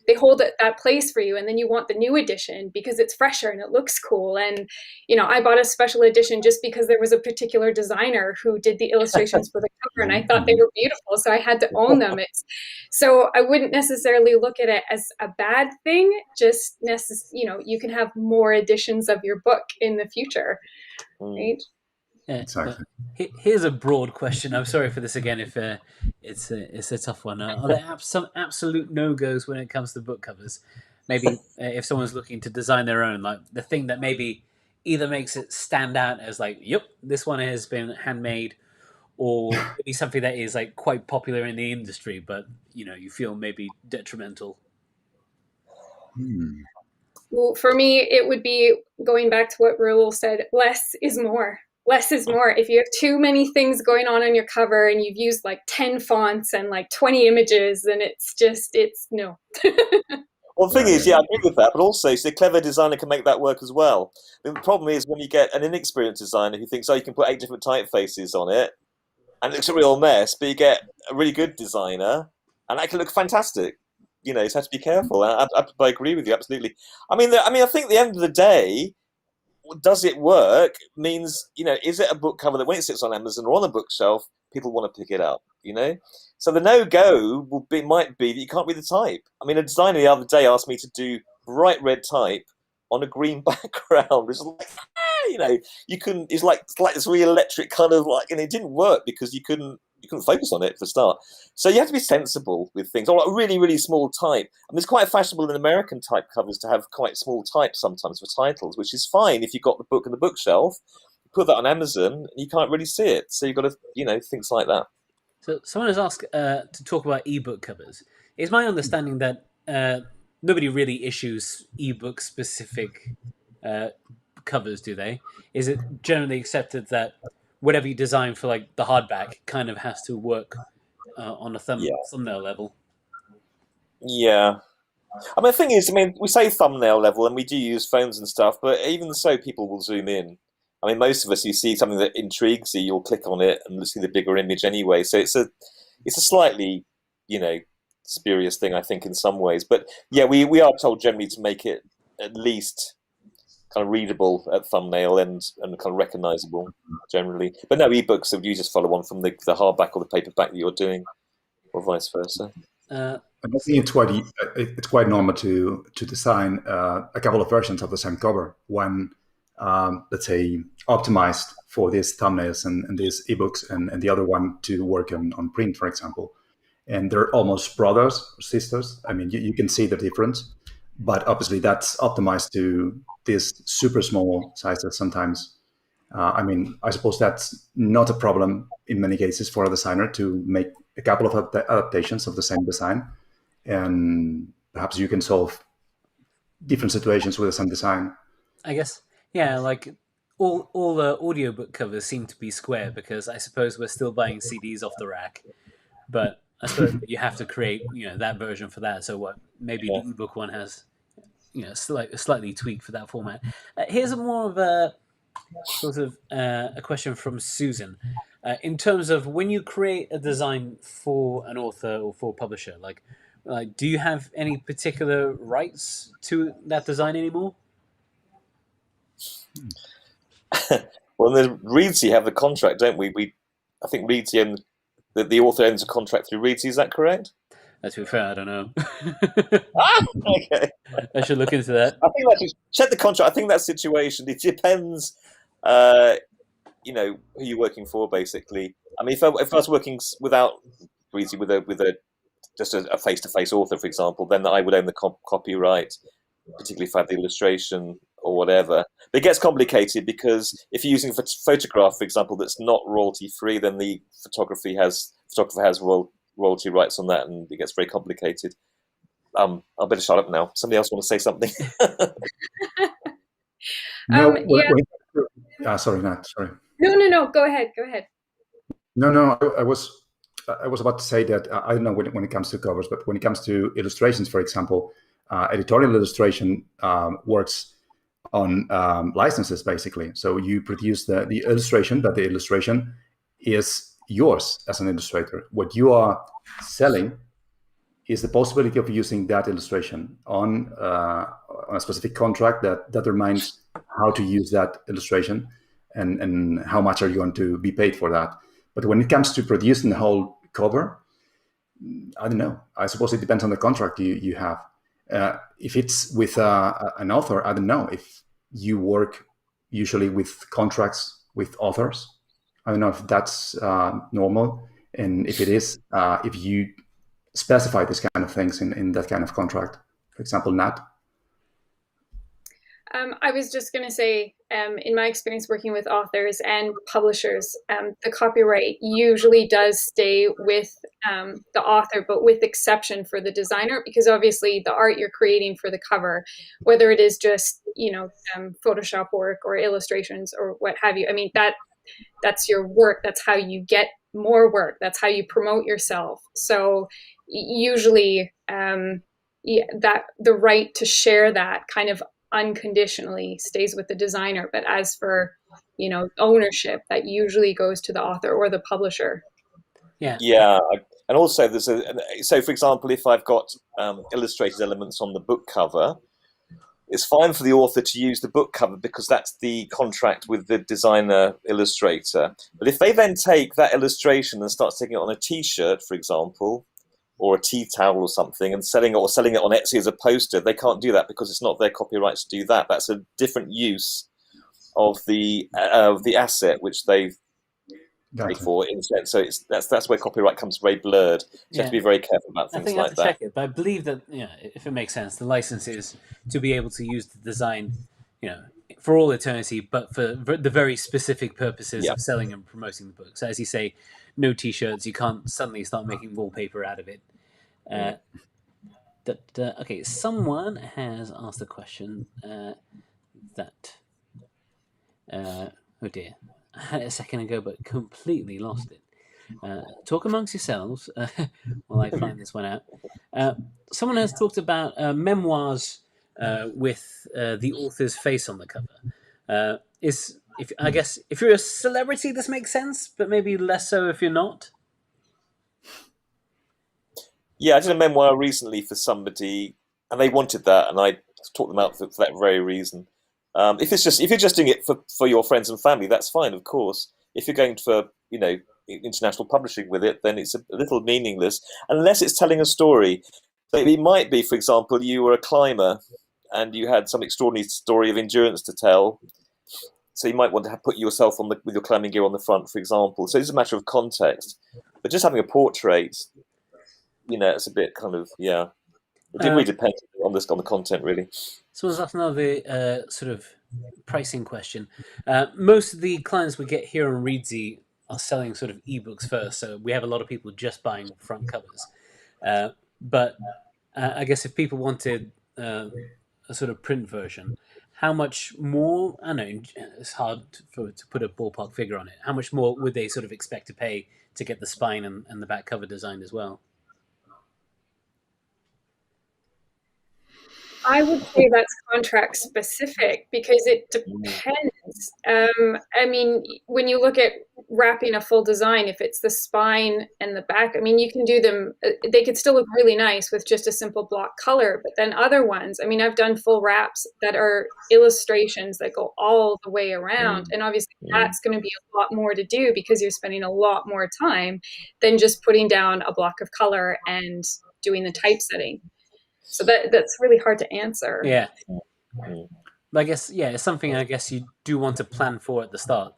D: they hold that place for you, and then you want the new edition because it's fresher and it looks cool. And you know, I bought a special edition just because there was a particular designer who did the illustrations for the cover, and I thought they were beautiful, so I had to own them. So I wouldn't necessarily look at it as a bad thing. Just you know, you can have more editions of your book in the future, right?
A: Yeah,
B: Exactly.
A: Here's a broad question. I'm sorry for this again if it's a tough one. Are there some absolute no-goes when it comes to book covers? Maybe if someone's looking to design their own, like the thing that maybe either makes it stand out as like, yep, this one has been handmade, or maybe something that is like quite popular in the industry, but you know, you feel maybe detrimental.
D: Well, for me, it would be going back to what Raoul said, less is more. Less is more. If you have too many things going on your cover and you've used like 10 fonts and like 20 images, then it's no.
C: Well, the thing is, I agree with that, but also, so a clever designer can make that work as well. The problem is when you get an inexperienced designer who thinks, oh, you can put 8 different typefaces on it, and it looks a real mess, but you get a really good designer, and that can look fantastic. You know, you have to be careful. I agree with you, absolutely. I mean, I think at the end of the day, does it work means, you know, is it a book cover that when it sits on Amazon or on a bookshelf, people want to pick it up, you know? So the no-go might be that you can't read the type. I mean, a designer the other day asked me to do bright red type on a green background. It's like, you know, you couldn't, it's like this real electric kind of like, and it didn't work because you couldn't focus on it for a start. So you have to be sensible with things. Or like really, really small type. I mean, it's quite fashionable in American type covers to have quite small type sometimes for titles, which is fine if you've got the book on the bookshelf. Put that on Amazon, and you can't really see it. So you've got to, you know, things like that.
A: So someone has asked to talk about ebook covers. It's my understanding that nobody really issues ebook specific covers, do they? Is it generally accepted that whatever you design for like the hardback kind of has to work on a thumbnail level?
C: Yeah. I mean, the thing is, I mean, we say thumbnail level and we do use phones and stuff, but even so, people will zoom in. I mean, most of us, you see something that intrigues you, you'll click on it and see the bigger image anyway. So it's a slightly, you know, spurious thing, I think, in some ways. But yeah, we are told generally to make it at least kind of readable at thumbnail and kind of recognizable generally. But no, ebooks, you just follow on from the hardback or the paperback that you're doing, or vice versa.
B: I think it's quite normal to design a couple of versions of the same cover, one let's say optimized for these thumbnails and these ebooks, and the other one to work on print, for example. And they're almost brothers or sisters. I mean, you can see the difference, but obviously that's optimized to these super small sizes sometimes. I mean, I suppose that's not a problem in many cases for a designer to make a couple of adaptations of the same design, and perhaps you can solve different situations with the same design.
A: I guess, yeah, like all the audiobook covers seem to be square because I suppose we're still buying CDs off the rack, but I suppose you have to create, you know, that version for that. So what? Maybe the ebook one has, you know, slightly tweaked for that format. Here's more of a sort of a question from Susan. In terms of when you create a design for an author or for a publisher, like do you have any particular rights to that design anymore?
C: Well, the Reedsy have the contract, don't we? I think Reedsy the author owns a contract through Reedsy. Is that correct?
A: To be fair, I don't know.
C: Okay.
A: I should look into that.
C: I think check the contract. I think that situation, it depends. who you're working for, basically. I mean, if I was working without Reedsy with a just a face-to-face author, for example, then I would own the copyright, particularly if I have the illustration or whatever. But it gets complicated because if you're using a photograph, for example, that's not royalty-free, then the photographer has royalty rights on that, and it gets very complicated. I'll better shut up now. Somebody else want to say something?
B: No,
D: Yeah.
B: Sorry, Nat. Sorry.
D: No. Go ahead.
B: No. I was about to say that I don't know when it comes to covers, but when it comes to illustrations, for example, editorial illustration works on licenses, basically. So you produce the illustration, but the illustration is yours as an illustrator. What you are selling is the possibility of using that illustration on a specific contract that determines how to use that illustration and how much are you going to be paid for that. But when it comes to producing the whole cover, I don't know. I suppose it depends on the contract you have. If it's with an author, I don't know if you work usually with contracts with authors. I don't know if that's normal, and if it is, if you specify this kind of things in that kind of contract, for example, Nat.
D: I was just going to say, in my experience working with authors and publishers, the copyright usually does stay with the author, but with exception for the designer, because obviously the art you're creating for the cover, whether it is just, Photoshop work or illustrations or what have you, I mean, that's your work. That's how you get more work. That's how you promote yourself. So usually that the right to share that kind of unconditionally stays with the designer, but as for ownership, that usually goes to the author or the publisher.
C: And also there's so for example, if I've got illustrated elements on the book cover, it's fine for the author to use the book cover because that's the contract with the designer illustrator. But if they then take that illustration and start taking it on a t-shirt, for example, or a tea towel or something, and selling it on Etsy as a poster, they can't do that because it's not their copyright to do that. That's a different use of the asset which they've paid for. So that's where copyright comes very blurred. So you have to be very careful about things like that.
A: Check it, but I believe that if it makes sense, the license is to be able to use the design, for all eternity, but for the very specific purposes of selling and promoting the book. So as you say, no t-shirts, you can't suddenly start making wallpaper out of it. Okay, someone has asked a question oh dear, I had it a second ago but completely lost it. Talk amongst yourselves while I find this one out. Someone has talked about memoirs with the author's face on the cover. I guess if you're a celebrity, this makes sense, but maybe less so if you're not.
C: Yeah, I did a memoir recently for somebody, and they wanted that, and I taught them out for that very reason. If you're just doing it for your friends and family, that's fine, of course. If you're going for international publishing with it, then it's a little meaningless unless it's telling a story. So it might be, for example, you were a climber and you had some extraordinary story of endurance to tell. So you might want to put yourself with your climbing gear on the front, for example. So it's a matter of context. But just having a portrait, it's a bit kind of, It really depends on the content, really.
A: So that's another sort of pricing question. Most of the clients we get here on Reedsy are selling sort of ebooks first, so we have a lot of people just buying front covers. But I guess if people wanted a sort of print version, how much more? I know it's hard to put a ballpark figure on it. How much more would they sort of expect to pay to get the spine and the back cover designed as well?
D: I would say that's contract specific because it depends. I mean, when you look at wrapping a full design, if it's the spine and the back, I mean, you can do them, they could still look really nice with just a simple block color. But then other ones, I mean, I've done full wraps that are illustrations that go all the way around. And obviously that's going to be a lot more to do because you're spending a lot more time than just putting down a block of color and doing the typesetting. So that's really hard to answer.
A: Yeah. But I guess, it's something I guess you do want to plan for at the start.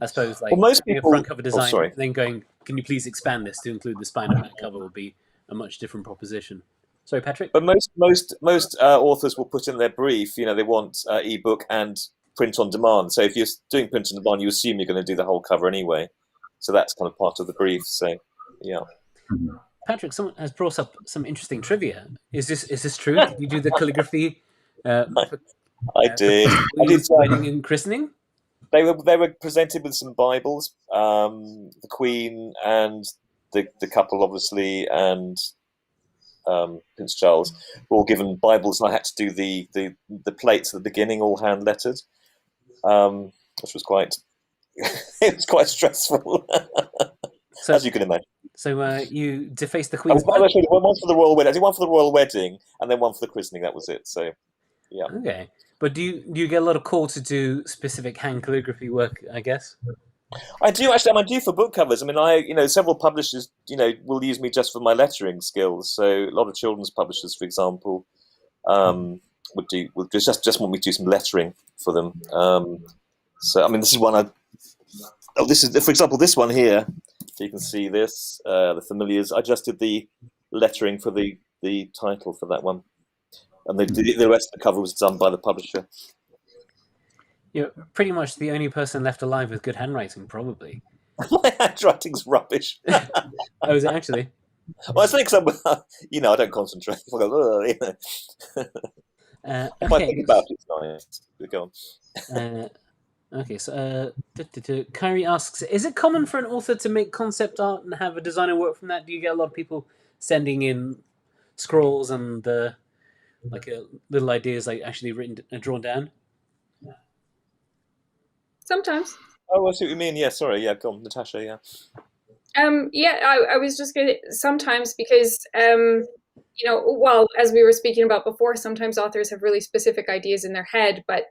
A: I suppose
C: Well,
A: like
C: most
A: having a
C: people.
A: front cover
C: Oh,
A: design
C: sorry.
A: and then going, can you please expand this to include the spine and back cover would be a much different proposition. Sorry, Patrick?
C: But most authors will put in their brief, they want ebook and print on demand. So if you're doing print on demand, you assume you're going to do the whole cover anyway. So that's kind of part of the brief. So, yeah.
A: Patrick, someone has brought up some interesting trivia. Is this true? Did you do the calligraphy for
C: I
A: the
C: did. I did.
A: Queen's wedding and christening?
C: They were presented with some Bibles, the Queen and the couple, obviously, and Prince Charles were all given Bibles, and I had to do the plates at the beginning, all hand lettered, which was quite it was quite stressful,
A: So,
C: as you can imagine.
A: so you defaced the
C: I
A: Queen's
C: was
A: Bible.
C: actually one for the royal wedding. I did one for the royal wedding, and then one for the christening. That was it. So, yeah.
A: Okay, but do you get a lot of call to do specific hand calligraphy work? I guess.
C: I do actually. I do for book covers. I mean, several publishers, will use me just for my lettering skills. So a lot of children's publishers, for example, would just want me to do some lettering for them. So I mean, this is one. This is, for example, this one here. So you can see this, the familiars. I just did the lettering for the title for that one, and the rest of the cover was done by the publisher.
A: You're pretty much the only person left alive with good handwriting, probably.
C: My handwriting's rubbish.
A: Oh, is it actually?
C: Well, I think I don't concentrate. I go, If I
A: Okay.
C: think about it, it's nice. Go on.
A: Okay, so Kyrie asks, is it common for an author to make concept art and have a designer work from that? Do you get a lot of people sending in scrolls and little ideas like actually written and drawn down?
D: Sometimes.
C: Oh, I see what you mean. Yeah, sorry. Yeah, go on, Natasha. Yeah.
D: I was just gonna sometimes because well, as we were speaking about before, sometimes authors have really specific ideas in their head, but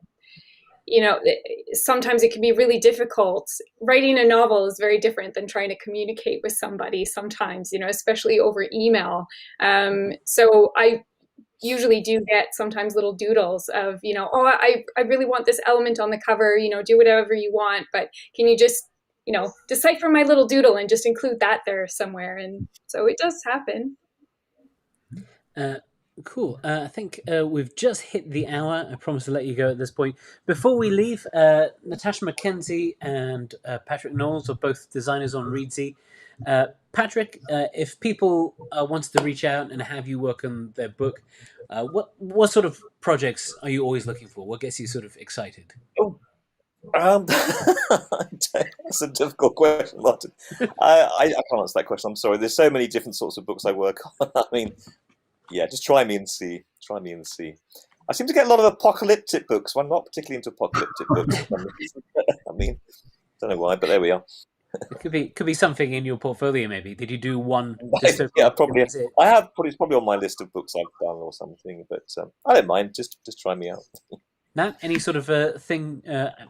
D: sometimes it can be really difficult. Writing a novel is very different than trying to communicate with somebody sometimes, especially over email. So I usually do get sometimes little doodles of, I really want this element on the cover, do whatever you want, but can you just, decipher my little doodle and just include that there somewhere. And so it does happen.
A: Cool. I think we've just hit the hour. I promise to let you go at this point. Before we leave, Natasha McKenzie and Patrick Knowles are both designers on Reedsy. Patrick, if people wanted to reach out and have you work on their book, what sort of projects are you always looking for? What gets you sort of excited?
C: That's a difficult question, Martin. I can't answer that question. I'm sorry. There's so many different sorts of books I work on. I mean, yeah, just try me and see. Try me and see. I seem to get a lot of apocalyptic books. Well, I'm not particularly into apocalyptic books. I mean, don't know why, but there we are.
A: It could be something in your portfolio. Maybe did you do one?
C: Yeah, probably. I have. It's probably on my list of books I've done or something. But I don't mind. Just try me out.
A: Nat, any sort of thing,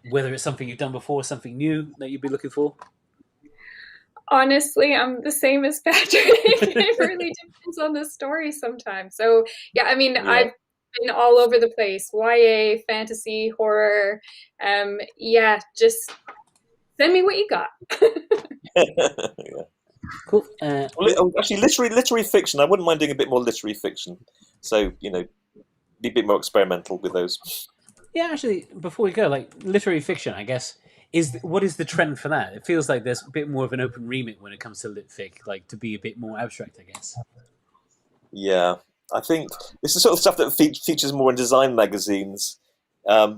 A: whether it's something you've done before, something new that you'd be looking for?
D: Honestly, I'm the same as Patrick. It really depends on the story sometimes. So yeah, I mean, yeah. I've been all over the place. YA, fantasy, horror. Yeah, just send me what you got.
C: Yeah.
A: Cool.
C: Actually, literary fiction. I wouldn't mind doing a bit more literary fiction. So be a bit more experimental with those.
A: Yeah, actually, before we go, like literary fiction, I guess what is the trend for that? It feels like there's a bit more of an open remit when it comes to lit fic, like to be a bit more abstract, I guess.
C: Yeah, I think it's the sort of stuff that features more in design magazines.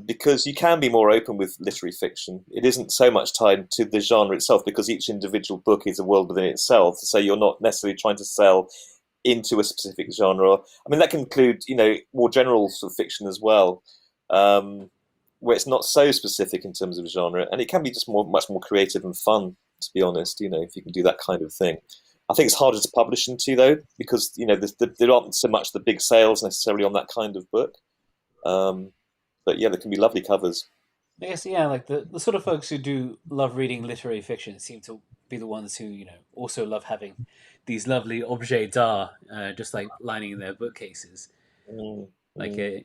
C: Because you can be more open with literary fiction. It isn't so much tied to the genre itself because each individual book is a world within itself. So you're not necessarily trying to sell into a specific genre. I mean, that can include, more general sort of fiction as well, where it's not so specific in terms of genre. And it can be just much more creative and fun, to be honest, if you can do that kind of thing. I think it's harder to publish into, though, because, there aren't so much the big sales necessarily on that kind of book. But yeah, there can be lovely covers.
A: I guess, yeah, like the sort of folks who do love reading literary fiction seem to be the ones who, also love having these lovely objets d'art, just like lining their bookcases.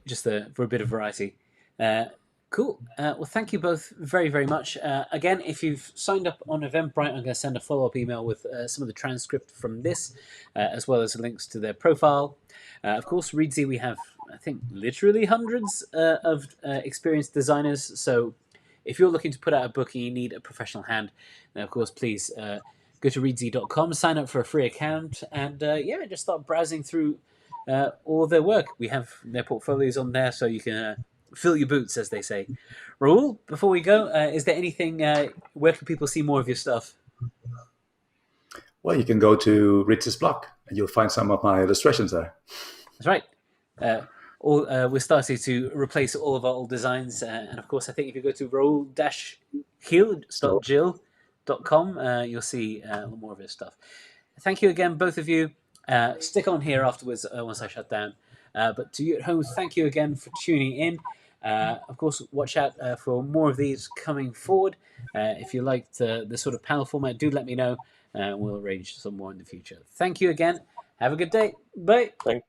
A: Just for a bit of variety. Cool. Well, thank you both very, very much. Again, if you've signed up on Eventbrite, I'm going to send a follow-up email with some of the transcript from this, as well as links to their profile. Of course, Reedsy, we have, I think, literally hundreds of experienced designers. So if you're looking to put out a book and you need a professional hand, then of course, please go to reedsy.com, sign up for a free account, and yeah, just start browsing through all of their work. We have their portfolios on there, so you can fill your boots, as they say. Raul, before we go, is there anything, where can people see more of your stuff?
B: Well, you can go to Reedsy's blog and you'll find some of my illustrations there.
A: That's right. We're starting to replace all of our old designs. And of course, I think if you go to raul-hill.jill.com, you'll see a lot more of his stuff. Thank you again, both of you. Stick on here afterwards once I shut down. But to you at home, thank you again for tuning in. Of course, watch out for more of these coming forward. If you liked the sort of panel format, do let me know. We'll arrange some more in the future. Thank you again. Have a good day. Bye.
C: Thank